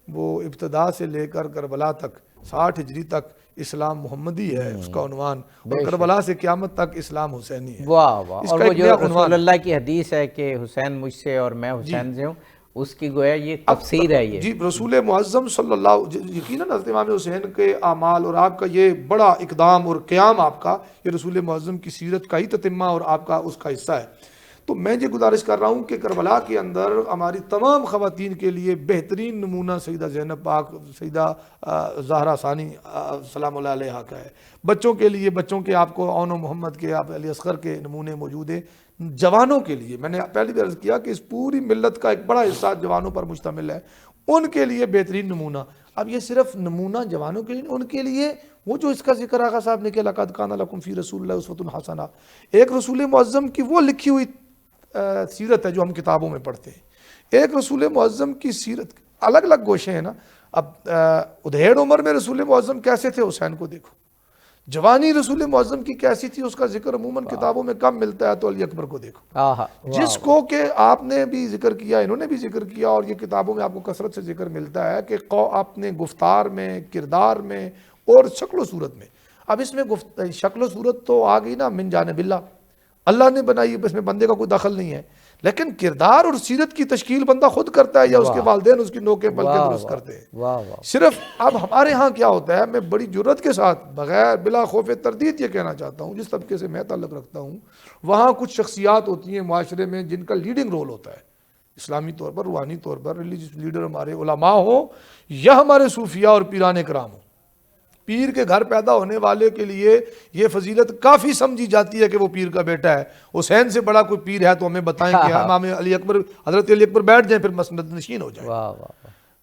وہ ابتدا سے لے کر کربلا تک 60 ہجری تک اسلام محمدی ہے اس کا عنوان، اور کربلا سے قیامت تک اسلام حسینی ہے۔ واہ واہ، اور وہ جو رسول اللہ کی حدیث ہے کہ حسین مجھ سے اور میں حسین سے ہوں، اس کی گویا یہ تفسیر ہے۔ یہ جی رسول معظم صلی اللہ، یقیناً حضرت امام حسین کے اعمال اور آپ کا یہ بڑا اقدام اور قیام، آپ کا یہ رسول معظم کی سیرت کا ہی تتمہ اور آپ کا اس کا حصہ ہے۔ تو میں یہ گزارش کر رہا ہوں کہ کربلا کے اندر ہماری تمام خواتین کے لیے بہترین نمونہ سیدہ زینب پاک، سیدہ زہرا ثانی سلام اللہ علیہا کا ہے۔ بچوں کے لیے، بچوں کے آپ کو اون و محمد کے، آپ علی اصغر کے نمونے موجود ہیں۔ جوانوں کے لیے میں نے پہلی بھی عرض کیا کہ اس پوری ملت کا ایک بڑا حصہ جوانوں پر مشتمل ہے، ان کے لیے بہترین نمونہ۔ اب یہ صرف نمونہ جوانوں کے لیے، ان کے لیے وہ جو اس کا ذکر آقا صاحب نے کیا، لقد کان لکم فی رسول اللہ اسوۃ حسنہ، ایک رسول معظم کی وہ لکھی ہوئی سیرت ہے جو ہم کتابوں میں پڑھتے ہیں۔ ایک رسول معظم کی سیرت الگ الگ گوشے ہیں نا۔ اب ادھیڑ عمر میں رسول معظم کیسے تھے، حسین کو دیکھو، جوانی رسول معظم کی کیسی تھی اس کا ذکر عموماً کتابوں میں کم ملتا ہے، تو علی اکبر کو دیکھو جس کو کہ آپ نے بھی ذکر کیا، انہوں نے بھی ذکر کیا، اور یہ کتابوں میں آپ کو کثرت سے ذکر ملتا ہے کہ اپنے گفتار میں، کردار میں اور شکل و صورت میں. اب اس میں شکل و صورت تو آ گئی نا من جانب اللہ نے بنائی، اس میں بندے کا کوئی دخل نہیں ہے، لیکن کردار اور سیرت کی تشکیل بندہ خود کرتا ہے یا اس کے والدین اس کی نوکیں پلکیں درست کرتے ہیں. صرف اب ہمارے ہاں کیا ہوتا ہے، میں بڑی جرات کے ساتھ بغیر بلا خوف تردید یہ کہنا چاہتا ہوں، جس طبقے سے میں تعلق رکھتا ہوں وہاں کچھ شخصیات ہوتی ہیں معاشرے میں جن کا لیڈنگ رول ہوتا ہے، اسلامی طور پر، روحانی طور پر، ریلیجس لیڈر ہمارے علماء ہوں یا ہمارے صوفیاء اور پیران کرام ہوں. پیر کے گھر پیدا ہونے والے کے لیے یہ فضیلت کافی سمجھی جاتی ہے کہ وہ پیر کا بیٹا ہے. حسین سے بڑا کوئی پیر ہے تو ہمیں بتائیں کہ امام علی اکبر، حضرت علی اکبر بیٹھ جائیں پھر مسند نشین ہو جائیں.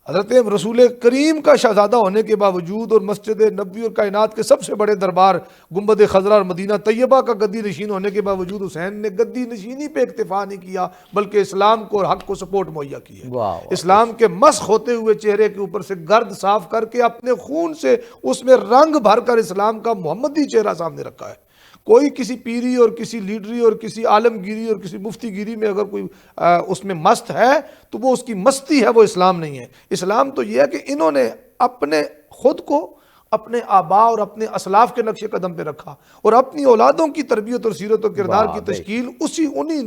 حضرت رسول کریم کا شہزادہ ہونے کے باوجود اور مسجد نبوی اور کائنات کے سب سے بڑے دربار گنبد خضرا اور مدینہ طیبہ کا گدی نشین ہونے کے باوجود حسین نے گدی نشینی پہ اکتفا نہیں کیا بلکہ اسلام کو اور حق کو سپورٹ مہیا کی ہے. اسلام کے مسخ ہوتے ہوئے چہرے کے اوپر سے گرد صاف کر کے اپنے خون سے اس میں رنگ بھر کر اسلام کا محمدی چہرہ سامنے رکھا ہے. کوئی کسی پیری اور کسی لیڈری اور کسی عالمگیری اور کسی مفتی گیری میں اگر کوئی اس میں مست ہے تو وہ اس کی مستی ہے، وہ اسلام نہیں ہے. اسلام تو یہ ہے کہ انہوں نے اپنے خود کو اپنے آباء اور اپنے اسلاف کے نقش قدم پہ رکھا اور اپنی اولادوں کی تربیت اور سیرت و کردار کی تشکیل انہی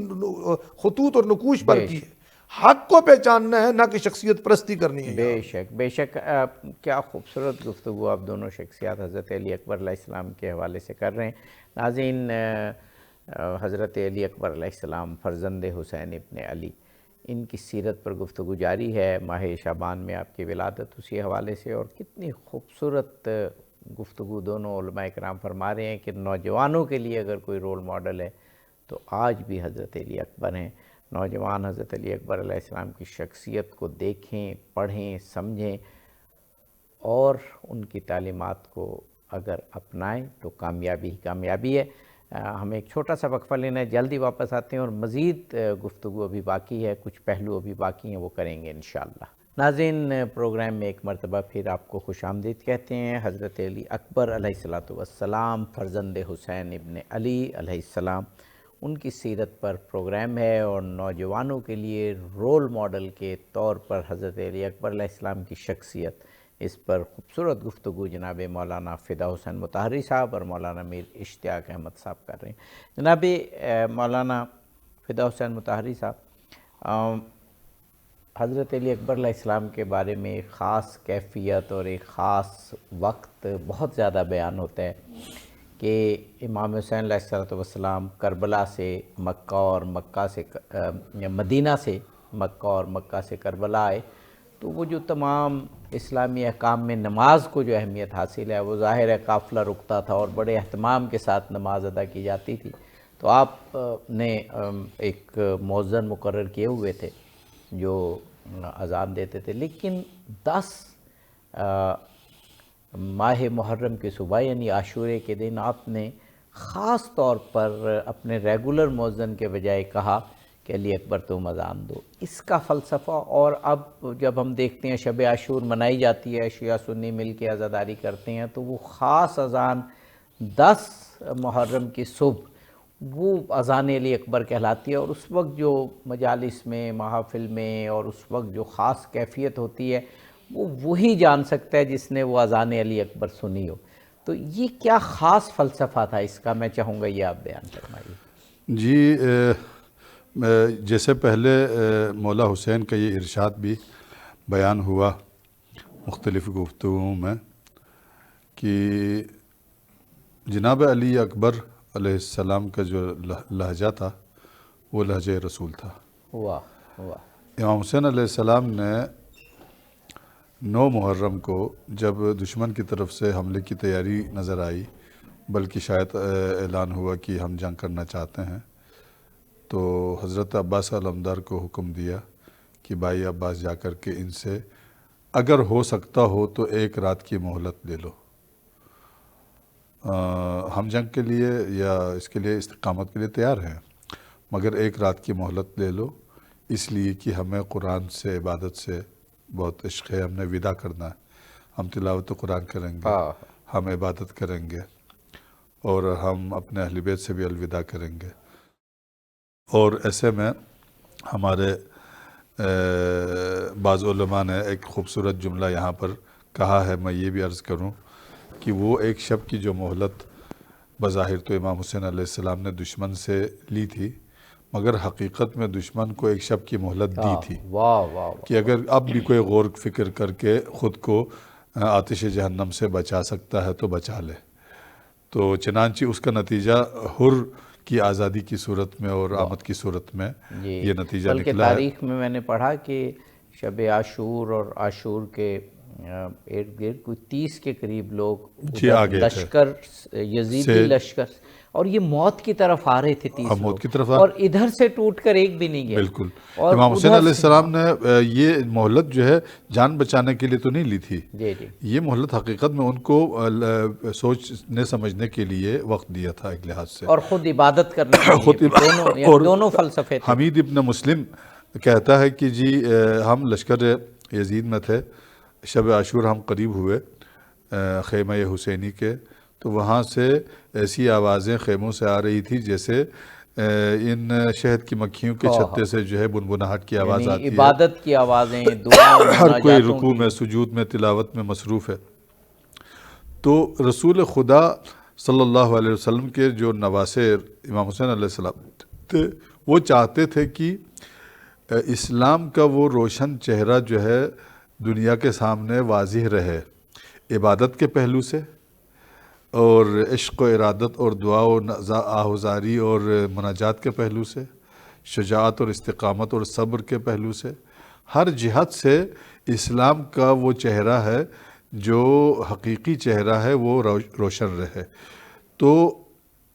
خطوط اور نقوش پر کی ہے. حق کو پہچاننا ہے، نہ کہ شخصیت پرستی کرنی ہے. بے شک بے شک. کیا خوبصورت گفتگو آپ دونوں شخصیات حضرت علی اکبر علیہ السلام کے حوالے سے کر رہے ہیں. ناظرین، حضرت علی اکبر علیہ السلام فرزند حسین ابن علی، ان کی سیرت پر گفتگو جاری ہے. ماہ شعبان میں آپ کی ولادت اسی حوالے سے، اور کتنی خوبصورت گفتگو دونوں علماء کرام فرما رہے ہیں کہ نوجوانوں کے لیے اگر کوئی رول ماڈل ہے تو آج بھی حضرت علی اکبر ہیں. نوجوان حضرت علی اکبر علیہ السلام کی شخصیت کو دیکھیں، پڑھیں، سمجھیں اور ان کی تعلیمات کو اگر اپنائیں تو کامیابی ہی کامیابی ہے. ہمیں ایک چھوٹا سا وقفہ لینا ہے، جلدی واپس آتے ہیں اور مزید گفتگو ابھی باقی ہے، کچھ پہلو ابھی باقی ہیں، وہ کریں گے انشاءاللہ. ناظرین، پروگرام میں ایک مرتبہ پھر آپ کو خوش آمدید کہتے ہیں. حضرت علی اکبر علیہ السلام فرزند حسین ابن علی علیہ السلام، ان کی سیرت پر پروگرام ہے اور نوجوانوں کے لیے رول ماڈل کے طور پر حضرت علی اکبر علیہ السلام کی شخصیت، اس پر خوبصورت گفتگو جناب مولانا فدا حسین مطہری صاحب اور مولانا میر اشتیاق احمد صاحب کر رہے ہیں. جناب مولانا فدا حسین مطہری صاحب، حضرت علی اکبر علیہ السلام کے بارے میں ایک خاص کیفیت اور ایک خاص وقت بہت زیادہ بیان ہوتا ہے کہ امام حسین علیہ السلام کربلا سے مکہ اور مکہ سے مدینہ سے مکہ اور مکہ سے کربلا آئے، تو وہ جو تمام اسلامی احکام میں نماز کو جو اہمیت حاصل ہے، وہ ظاہر ہے قافلہ رکتا تھا اور بڑے اہتمام کے ساتھ نماز ادا کی جاتی تھی. تو آپ نے ایک مؤذن مقرر کیے ہوئے تھے جو اذان دیتے تھے، لیکن 10 ماہ محرم کی صبح یعنی عاشورے کے دن آپ نے خاص طور پر اپنے ریگولر مؤذن کے بجائے کہا کہ علی اکبر تم اذان دو. اس کا فلسفہ، اور اب جب ہم دیکھتے ہیں شب عاشور منائی جاتی ہے، شیعہ سنی مل کے عزاداری کرتے ہیں، تو وہ خاص اذان 10 محرم کی صبح وہ اذان علی اکبر کہلاتی ہے، اور اس وقت جو مجالس میں، محافل میں، اور اس وقت جو خاص کیفیت ہوتی ہے وہ وہی جان سکتا ہے جس نے وہ اذان علی اکبر سنی ہو. تو یہ کیا خاص فلسفہ تھا اس کا، میں چاہوں گا یہ آپ بیان فرمائیے. جی، جیسے پہلے مولا حسین کا یہ ارشاد بھی بیان ہوا مختلف گفتگوؤں میں کہ جناب علی اکبر علیہ السلام کا جو لہجہ تھا وہ لہجہ رسول تھا. واہ واہ. امام حسین علیہ السلام نے 9 محرم کو جب دشمن کی طرف سے حملے کی تیاری نظر آئی، بلکہ شاید اعلان ہوا کہ ہم جنگ کرنا چاہتے ہیں، تو حضرت عباس علمدار کو حکم دیا کہ بھائی عباس جا کر کے ان سے اگر ہو سکتا ہو تو 1 رات کی مہلت لے لو، ہم جنگ کے لیے یا اس کے لیے استقامت کے لیے تیار ہیں، مگر 1 رات کی مہلت لے لو، اس لیے کہ ہمیں قرآن سے، عبادت سے بہت عشق ہے، ہم نے وداع کرنا ہے، ہم تلاوت قرآن کریں گے، ہم عبادت کریں گے. اور ہم اپنے اہل بیت سے بھی الوداع کریں گے۔ اور ایسے میں ہمارے بعض علماء نے ایک خوبصورت جملہ یہاں پر کہا ہے، میں یہ بھی عرض کروں کہ وہ ایک شب کی جو مہلت بظاہر تو امام حسین علیہ السلام نے دشمن سے لی تھی، مگر حقیقت میں دشمن کو ایک شب کی مہلت دی تھی کہ اگر اب بھی کوئی غور فکر کر کے خود کو آتش جہنم سے بچا سکتا ہے تو بچا لے۔ تو چنانچہ اس کا نتیجہ حر کی آزادی کی صورت میں اور آمد کی صورت میں یہ نتیجہ بلکہ نکلا ہے۔ تاریخ میں نے پڑھا کہ شب عاشور اور عاشور کے ارد گرد کوئی 30 کے قریب لوگ لشکر یزیدی لشکر، اور یہ موت کی طرف آ رہے تھے 30 موت کی لوگ، طرف اور ادھر سے ٹوٹ کر ایک بھی نہیں گیا۔ بالکل، امام حسین علیہ السلام نے یہ مہلت جو ہے جان بچانے کے لیے تو نہیں لی تھی، یہ مہلت حقیقت میں ان کو سوچنے سمجھنے کے لیے وقت دیا تھا ایک لحاظ سے، اور خود عبادت کرنے کے لیے، دونوں فلسفے تھے۔ حمید ابن مسلم کہتا ہے کہ جی ہم لشکر یزید میں تھے، شب عاشور ہم قریب ہوئے خیمہ حسینی کے، تو وہاں سے ایسی آوازیں خیموں سے آ رہی تھی جیسے ان شہد کی مکھیوں کے چھتے سے جو ہے بنبناہٹ کی آواز آتی ہے، عبادت کی آوازیں، دعائیں، ہر کوئی رکوع میں، سجود میں، تلاوت میں مصروف ہے۔ تو رسول خدا صلی اللہ علیہ وسلم کے جو نواسے امام حسین علیہ السلام تھے، وہ چاہتے تھے کہ اسلام کا وہ روشن چہرہ جو ہے دنیا کے سامنے واضح رہے، عبادت کے پہلو سے اور عشق و ارادت اور دعا و آہوزاری اور مناجات کے پہلو سے، شجاعت اور استقامت اور صبر کے پہلو سے، ہر جہت سے اسلام کا وہ چہرہ ہے جو حقیقی چہرہ ہے وہ روشن رہے۔ تو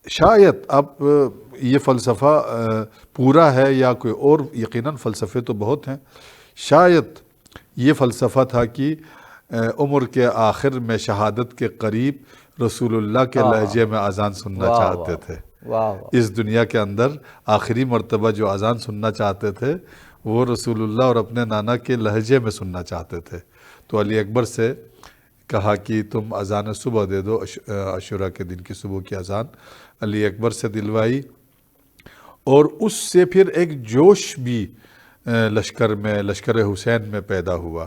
شاید اب یہ فلسفہ پورا ہے یا کوئی اور، یقیناً فلسفے تو بہت ہیں، شاید یہ فلسفہ تھا کہ عمر کے آخر میں شہادت کے قریب رسول اللہ کے لہجے میں اذان سننا چاہتے تھے۔ اس دنیا کے اندر آخری مرتبہ جو اذان سننا چاہتے تھے وہ رسول اللہ اور اپنے نانا کے لہجے میں سننا چاہتے تھے۔ تو علی اکبر سے کہا کہ تم اذان صبح دے دو، عاشورہ کے دن کی صبح کی اذان علی اکبر سے دلوائی، اور اس سے پھر ایک جوش بھی لشکر میں، لشکر حسین میں پیدا ہوا،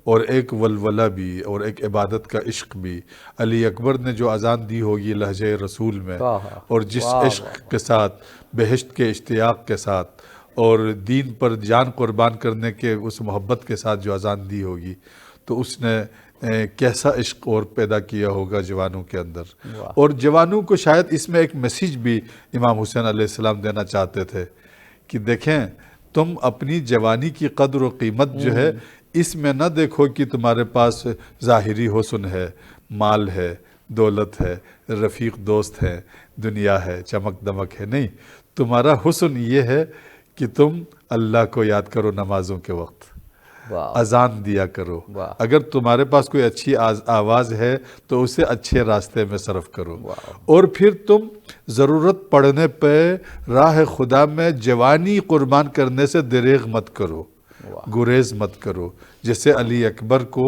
اور ایک ولولہ بھی، اور ایک عبادت کا عشق بھی۔ علی اکبر نے جو اذان دی ہوگی لہجہ رسول میں، اور جس عشق کے ساتھ، بہشت کے اشتیاق کے ساتھ، اور دین پر جان قربان کرنے کے اس محبت کے ساتھ جو اذان دی ہوگی، تو اس نے کیسا عشق اور پیدا کیا ہوگا جوانوں کے اندر۔ اور جوانوں کو شاید اس میں ایک میسیج بھی امام حسین علیہ السلام دینا چاہتے تھے کہ دیکھیں، تم اپنی جوانی کی قدر و قیمت جو ہے اس میں نہ دیکھو کہ تمہارے پاس ظاہری حسن ہے، مال ہے، دولت ہے، رفیق دوست ہے، دنیا ہے، چمک دمک ہے، نہیں، تمہارا حسن یہ ہے کہ تم اللہ کو یاد کرو نمازوں کے وقت، اذان دیا کرو، اگر تمہارے پاس کوئی اچھی آواز ہے تو اسے اچھے راستے میں صرف کرو، اور پھر تم ضرورت پڑنے پہ راہ خدا میں جوانی قربان کرنے سے دریغ مت کرو، گریز مت کرو۔ جیسے علی اکبر کو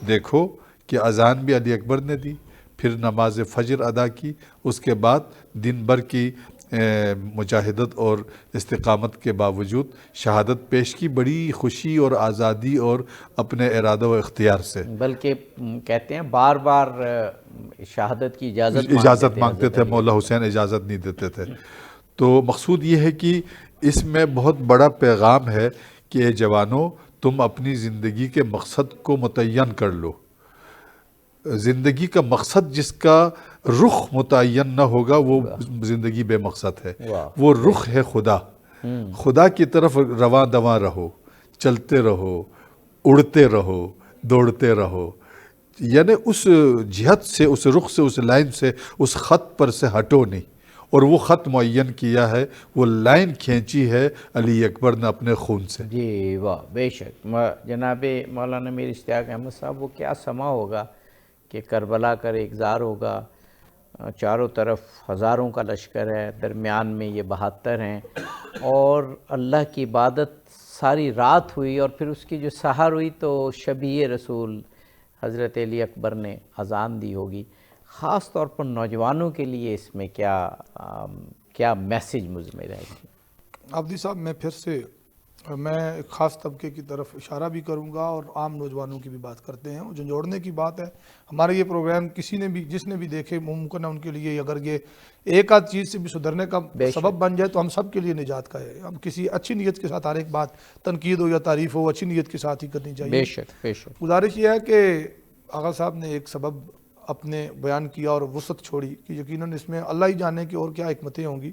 دیکھو کہ اذان بھی علی اکبر نے دی، پھر نماز فجر ادا کی، اس کے بعد دن بھر کی مجاہدت اور استقامت کے باوجود شہادت پیش کی، بڑی خوشی اور آزادی اور اپنے ارادہ و اختیار سے، بلکہ کہتے ہیں بار بار شہادت کی اجازت مانگتے تھے، مولا حسین اجازت نہیں دیتے تھے۔ تو مقصود یہ ہے کہ اس میں بہت بڑا پیغام ہے کہ اے جوانوں، تم اپنی زندگی کے مقصد کو متعین کر لو۔ زندگی کا مقصد جس کا رخ متعین نہ ہوگا وہ زندگی بے مقصد ہے، وہ رخ ہے خدا، خدا کی طرف رواں دواں رہو، چلتے رہو، اڑتے رہو، دوڑتے رہو، یعنی اس جہت سے، اس رخ سے، اس لائن سے، اس خط پر سے ہٹو نہیں، اور وہ خط معین کیا ہے، وہ لائن کھینچی ہے علی اکبر نے اپنے خون سے۔ جی واہ، بے شک جناب مولانا میر اشتیاق احمد صاحب، وہ کیا سما ہوگا کہ کربلا کا ایکزار ہوگا، چاروں طرف ہزاروں کا لشکر ہے، درمیان میں یہ 72 ہیں، اور اللہ کی عبادت ساری رات ہوئی، اور پھر اس کی جو سحر ہوئی تو شبیہ رسول حضرت علی اکبر نے اذان دی ہوگی۔ خاص طور پر نوجوانوں کے لیے اس میں کیا میسیج مضمر ہے؟ عابدی صاحب میں ایک خاص طبقے کی طرف اشارہ بھی کروں گا اور عام نوجوانوں کی بھی بات کرتے ہیں. جو جوڑنے کی بات ہے، ہمارے یہ پروگرام جس نے بھی دیکھے ممکن ہے ان کے لیے اگر یہ ایک آدھ چیز سے بھی سدھرنے کا سبب بن جائے تو ہم سب کے لیے نجات کا ہے. ہم کسی اچھی نیت کے ساتھ ہر ایک بات تنقید ہو یا تعریف ہو اچھی نیت کے ساتھ ہی کرنی چاہیے. بے شک. گزارش یہ ہے کہ آغا صاحب نے ایک سبب اپنے بیان کیا اور وسعت چھوڑی کہ یقیناً اس میں اللہ ہی جانے کہ اور کیا حکمتیں ہوں گی.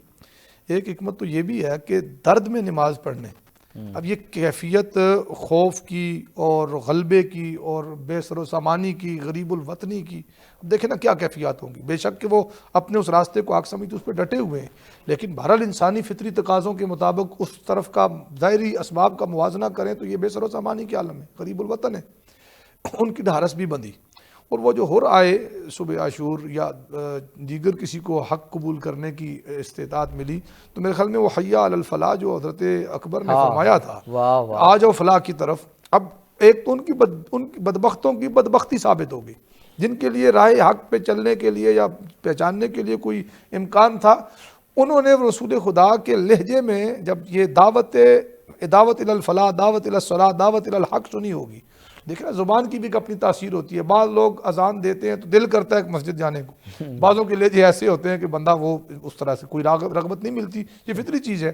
ایک حکمت تو یہ بھی ہے کہ درد میں نماز پڑھنے، اب یہ کیفیت خوف کی اور غلبے کی اور بے سر و سامانی کی، غریب الوطنی کی، اب دیکھیں نا کیا کیفیات ہوں گی. بے شک کہ وہ اپنے اس راستے کو آگ سمیت اس پہ ڈٹے ہوئے ہیں، لیکن بہرحال انسانی فطری تقاضوں کے مطابق اس طرف کا ظاہری اسباب کا موازنہ کریں تو یہ بے سر و سامانی کے عالم ہے، غریب الوطن ہے. ان کی ڈھارس بھی بندھی، اور وہ جو ہر آئے صبح عاشور یا دیگر کسی کو حق قبول کرنے کی استطاعت ملی تو میرے خیال میں وہ حی علی الفلاح جو حضرت اکبر نے فرمایا تھا، آ جاؤ فلاح کی طرف. اب ایک تو ان کی بدبختوں کی بدبختی ثابت ہوگی، جن کے لیے راہ حق پہ چلنے کے لیے یا پہچاننے کے لیے کوئی امکان تھا، انہوں نے رسول خدا کے لہجے میں جب یہ دعوت الی الفلاح، دعوت الی الصلاح، دعوت الی الحق سنی ہوگی. دیکھیں نا زبان کی بھی ایک اپنی تاثیر ہوتی ہے. بعض لوگ اذان دیتے ہیں تو دل کرتا ہے ایک مسجد جانے کو، بعضوں کے لہجے ایسے ہوتے ہیں کہ بندہ وہ اس طرح سے کوئی رغبت نہیں ملتی. یہ فطری چیز ہے.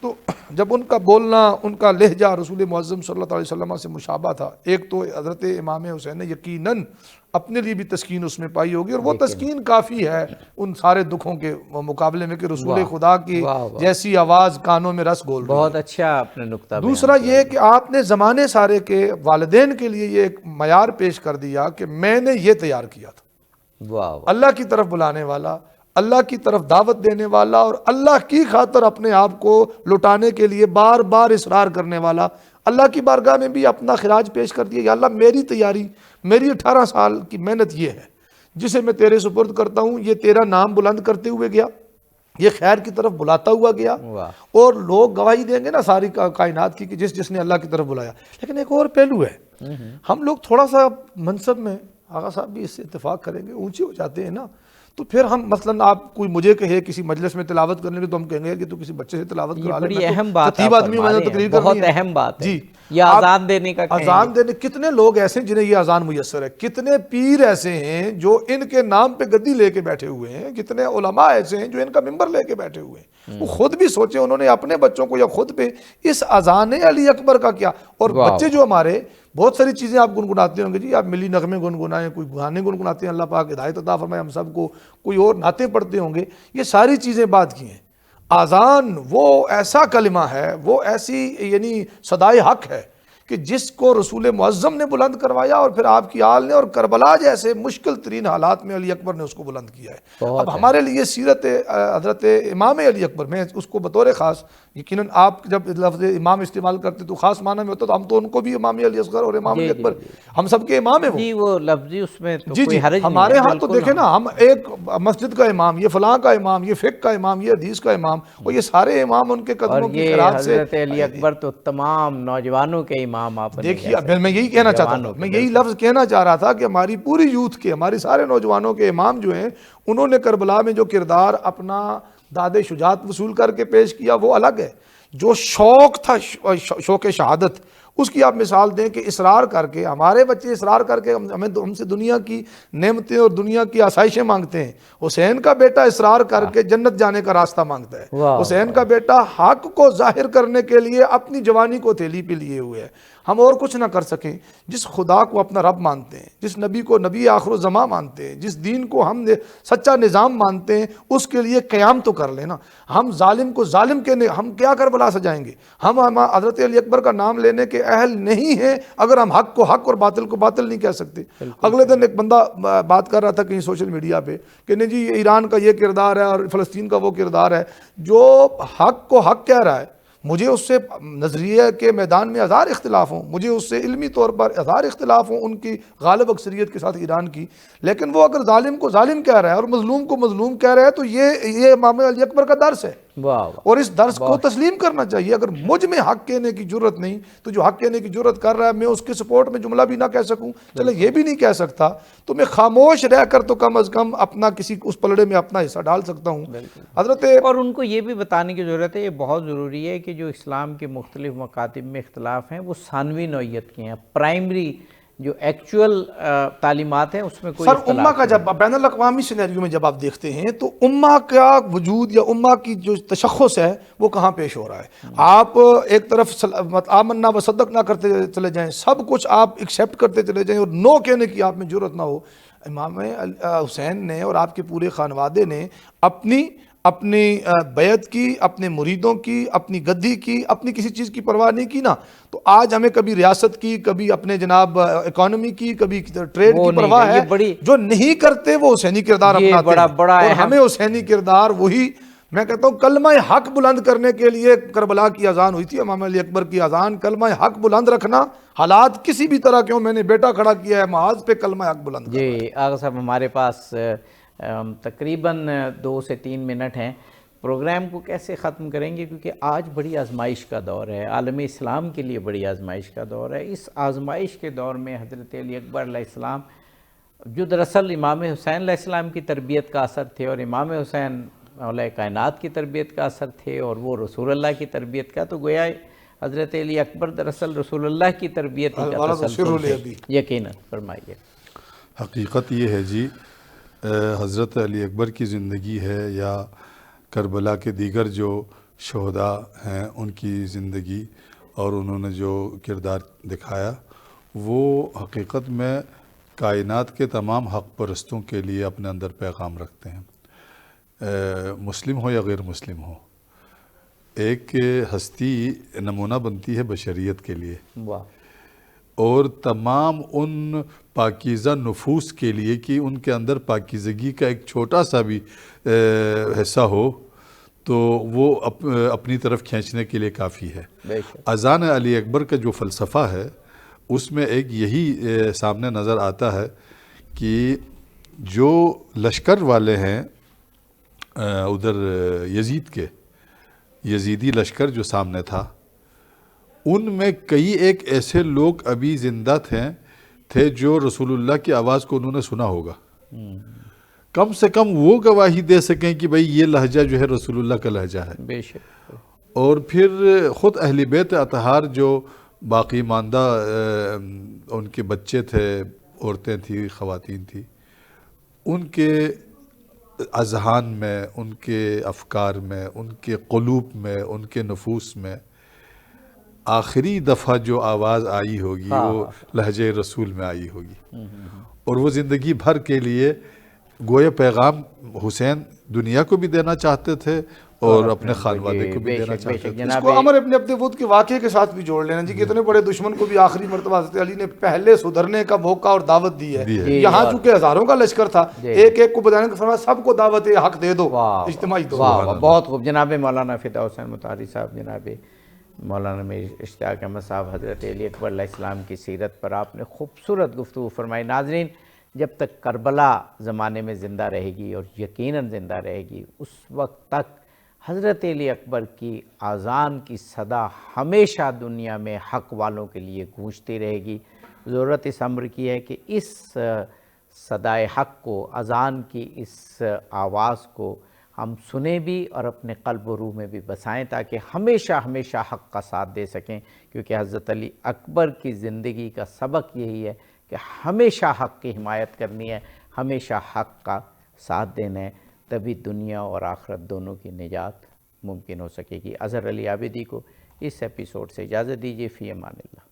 تو جب ان کا بولنا، ان کا لہجہ رسول معظم صلی اللہ علیہ وسلم سے مشابہ تھا، ایک تو حضرت امام حسین نے یقیناً اپنے لیے بھی تسکین اس میں پائی ہوگی، اور وہ تسکین کافی ہے ان سارے دکھوں کے مقابلے میں کہ رسول خدا کی جیسی آواز کانوں میں رس گھول رہی ہے. بہت اچھا آپ نے نقطہ. دوسرا یہ کہ آپ نے زمانے سارے کے والدین کے لیے یہ ایک معیار پیش کر دیا کہ میں نے یہ تیار کیا تھا، اللہ کی طرف بلانے والا، اللہ کی طرف دعوت دینے والا، اور اللہ کی خاطر اپنے آپ کو لٹانے کے لیے بار بار اصرار کرنے والا. اللہ کی بارگاہ میں بھی اپنا خراج پیش کر دیا، یا اللہ میری تیاری، میری 18 سال کی محنت یہ ہے جسے میں تیرے سپرد کرتا ہوں. یہ تیرا نام بلند کرتے ہوئے گیا، یہ خیر کی طرف بلاتا ہوا گیا، اور لوگ گواہی دیں گے نا ساری کائنات کی کہ جس نے اللہ کی طرف بلایا. لیکن ایک اور پہلو ہے، ہم لوگ تھوڑا سا منصب میں، آغا صاحب بھی اس سے اتفاق کریں گے، اونچے ہو جاتے ہیں نا. تو پھر ہم مثلاً آپ کوئی مجھے کہے کسی مجلس میں تلاوت کرنے کے تو ہم کہیں گے کہ تو کسی بچے سے تلاوت کرا لے. بڑی اہم بات ہے، بہت اہم بات ہے. جی یا اذان دینے کا، اذان دینے، کتنے لوگ ایسے ہیں جنہیں یہ اذان میسر ہے، کتنے پیر ایسے ہیں جو ان کے نام پہ گدی لے کے بیٹھے ہوئے ہیں، کتنے علماء ایسے ہیں جو ان کا ممبر لے کے بیٹھے ہوئے ہیں. وہ خود بھی سوچے انہوں نے اپنے بچوں کو یا خود پہ اس اذان علی اکبر کا کیا. اور بچے جو ہمارے بہت ساری چیزیں آپ گنگناتے ہوں گے، جی آپ ملی نغمے گنگنائیں، کوئی گانے گنگناتے ہیں، اللہ پاک ہدایت عطا فرمائے ہم سب کو، کوئی اور نعتیں پڑھتے ہوں گے. یہ ساری چیزیں بات کی ہیں. اذان وہ ایسا کلمہ ہے، وہ ایسی یعنی صدائے حق ہے کہ جس کو رسول معظم نے بلند کروایا، اور پھر آپ کی آل نے، اور کربلا جیسے مشکل ترین حالات میں علی اکبر نے اس کو بلند کیا ہے. اب ہمارے لیے سیرت حضرت امام علی اکبر، میں اس کو بطور خاص، یقیناً آپ جب لفظ امام استعمال کرتے تو خاص معنی میں ہوتا، تو ہم تو ان کو بھی امام علی اصغر اور امام علی اکبر، ہم سب کے امام ہیں وہ. جی وہ لفظی اس میں تو جی کوئی حرج نہیں. ہمارے ہاں تو دیکھیں نا، ہم ایک مسجد کا امام، یہ فلاں کا امام، یہ فقہ کا امام، یہ حدیث کا امام، اور یہ سارے امام ان کے قدموں کی خراج سے. حضرت علی اکبر تو تمام نوجوانوں کے امام. آپ دیکھیے میں یہی کہنا چاہتا ہوں، میں یہی لفظ کہنا چاہ رہا تھا کہ ہماری پوری یوتھ کے، ہماری سارے نوجوانوں کے امام جو ہیں، انہوں نے کربلا میں جو کردار اپنا داد شجاعت وصول کر کے پیش کیا وہ الگ ہے. جو شوق تھا، شوق شہادت، اس کی آپ مثال دیں کہ اصرار کر کے ہمارے بچے اصرار کر کے ہم سے دنیا کی نعمتیں اور دنیا کی آسائشیں مانگتے ہیں. حسین کا بیٹا اصرار کر کے جنت جانے کا راستہ مانگتا ہے. حسین کا بیٹا حق کو ظاہر کرنے کے لیے اپنی جوانی کو تھیلی پہ لیے ہوئے ہے. ہم اور کچھ نہ کر سکیں. جس خدا کو اپنا رب مانتے ہیں، جس نبی کو نبی آخر الزمان مانتے ہیں، جس دین کو ہم سچا نظام مانتے ہیں، اس کے لیے قیام تو کر لینا. ہم ظالم کو ظالم کے ہم کیا کربلا سجائیں گے؟ ہم حضرت علی اکبر کا نام لینے کے اہل نہیں ہیں اگر ہم حق کو حق اور باطل کو باطل نہیں کہہ سکتے. اگلے دن ایک بندہ بات کر رہا تھا کہیں سوشل میڈیا پہ کہ نہیں جی ایران کا یہ کردار ہے اور فلسطین کا وہ کردار ہے. جو حق کو حق کہہ رہا ہے مجھے اس سے نظریہ کے میدان میں ہزار اختلاف ہوں، مجھے اس سے علمی طور پر ہزار اختلاف ہوں ان کی غالب اکثریت کے ساتھ ایران کی، لیکن وہ اگر ظالم کو ظالم کہہ رہا ہے اور مظلوم کو مظلوم کہہ رہا ہے تو یہ امام علی اکبر کا درس ہے، واہ اور اس درس کو تسلیم کرنا چاہیے۔ اگر مجھ میں حق کہنے کی جرت نہیں تو جو حق کہنے کی جرت کر رہا ہے میں اس کے سپورٹ میں جملہ بھی نہ کہہ سکوں، چلے یہ بھی نہیں کہہ سکتا تو میں خاموش رہ کر تو کم از کم اپنا کسی اس پلڑے میں اپنا حصہ ڈال سکتا ہوں۔ حضرت اور ان کو یہ بھی بتانے کی ضرورت ہے، یہ بہت ضروری ہے کہ جو اسلام کے مختلف مکاتب میں اختلاف ہیں وہ ثانوی نوعیت کے ہیں، پرائمری جو ایکچول تعلیمات ہیں اس میں کوئی سر اختلاف امہ کا جب بین الاقوامی سینیریو میں جب آپ دیکھتے ہیں تو امہ کا وجود یا امہ کی جو تشخص ہے وہ کہاں پیش ہو رہا ہے؟ آپ ایک طرف آمنا و صدق نہ کرتے چلے جائیں، سب کچھ آپ ایکسیپٹ کرتے چلے جائیں اور نو کہنے کی آپ میں جرت نہ ہو۔ امام حسین نے اور آپ کے پورے خانوادے نے اپنی بیعت کی، اپنے مریدوں کی، اپنی گدی کی، اپنی کسی چیز کی پرواہ نہیں کی نا، تو آج ہمیں کبھی ریاست کی، کبھی اپنے جناب اکانومی کی، کبھی ٹریڈ کی پرواہ ہے۔ جو نہیں کرتے وہ حسینی کردار اپناتے ہیں، اور ہمیں حسینی کردار وہی، میں کہتا ہوں کلمہ حق بلند کرنے کے لیے کربلا کی اذان ہوئی تھی، امام علی اکبر کی اذان، کلمہ حق بلند رکھنا، حالات کسی بھی طرح کیوں، میں نے بیٹا کھڑا کیا ہے محاذ پہ کلمہ حق بلند کرنا۔ جی آغا صاحب ہمارے پاس تقریباً 2 سے 3 منٹ ہیں، پروگرام کو کیسے ختم کریں گے کیونکہ آج بڑی آزمائش کا دور ہے، عالم اسلام کے لیے بڑی آزمائش کا دور ہے۔ اس آزمائش کے دور میں حضرت علی اکبر علیہ السلام جو دراصل امام حسین علیہ السلام کی تربیت کا اثر تھے، اور امام حسین مولا کائنات کی تربیت کا اثر تھے، اور وہ رسول اللہ کی تربیت کا، تو گویا حضرت علی اکبر دراصل رسول اللہ کی تربیت کا تسلسل تھے۔ یقیناً فرمائیے۔ حقیقت یہ ہے جی، حضرت علی اکبر کی زندگی ہے یا کربلا کے دیگر جو شہداء ہیں ان کی زندگی اور انہوں نے جو کردار دکھایا، وہ حقیقت میں کائنات کے تمام حق پرستوں کے لیے اپنے اندر پیغام رکھتے ہیں، مسلم ہو یا غیر مسلم ہو۔ ایک ہستی نمونہ بنتی ہے بشریت کے لیے، واہ، اور تمام ان پاکیزہ نفوس کے لیے کہ ان کے اندر پاکیزگی کا ایک چھوٹا سا بھی حصہ ہو تو وہ اپنی طرف کھینچنے کے لیے کافی ہے۔ اذان علی اکبر کا جو فلسفہ ہے اس میں ایک یہی سامنے نظر آتا ہے کہ جو لشکر والے ہیں ادھر یزید کے، یزیدی لشکر جو سامنے تھا، ان میں کئی ایک ایسے لوگ ابھی زندہ تھے جو رسول اللہ کی آواز کو انہوں نے سنا ہوگا، کم سے کم وہ گواہی دے سکیں کہ بھئی یہ لہجہ جو ہے رسول اللہ کا لہجہ ہے۔ بے شک۔ اور پھر خود اہل بیت اطہار جو باقی ماندہ ان کے بچے تھے، عورتیں تھیں، خواتین تھیں، ان کے اذہان میں، ان کے افکار میں، ان کے قلوب میں، ان کے نفوس میں آخری دفعہ جو آواز آئی ہوگی وہ لہجہ رسول میں آئی ہوگی، اور وہ زندگی بھر کے لیے گویا پیغام حسین دنیا کو بھی دینا چاہتے تھے اور اپنے خانوادے کو بھی دینا چاہتے تھے۔ اس کو عمر ابن عبد ود کے واقعے کے ساتھ بھی جوڑ لینا جی، کتنے بڑے دشمن کو بھی آخری مرتبہ حضرت علی نے پہلے سدھرنے کا موقع اور دعوت دی ہے۔ یہاں چونکہ ہزاروں کا لشکر تھا، ایک ایک کو بتانے کا فرمایا سب کو دعوت حق دے دو، اجتماعی دو۔ بہت خوب جناب مولانا فدا حسین مطہری صاحب، جناب مولانا میر اشتیاق احمد صاحب، حضرت علی اکبر علیہ السلام کی سیرت پر آپ نے خوبصورت گفتگو فرمائی۔ ناظرین، جب تک کربلا زمانے میں زندہ رہے گی اور یقیناً زندہ رہے گی، اس وقت تک حضرت علی اکبر کی اذان کی صدا ہمیشہ دنیا میں حق والوں کے لیے گونجتی رہے گی۔ ضرورت اس امر کی ہے کہ اس صدائے حق کو، اذان کی اس آواز کو ہم سنیں بھی اور اپنے قلب و روح میں بھی بسائیں، تاکہ ہمیشہ ہمیشہ حق کا ساتھ دے سکیں، کیونکہ حضرت علی اکبر کی زندگی کا سبق یہی ہے کہ ہمیشہ حق کی حمایت کرنی ہے، ہمیشہ حق کا ساتھ دینا ہے، تبھی دنیا اور آخرت دونوں کی نجات ممکن ہو سکے گی۔ اظہر علی عابدی کو اس ایپیسوڈ سے اجازت دیجیے، فی امان اللہ۔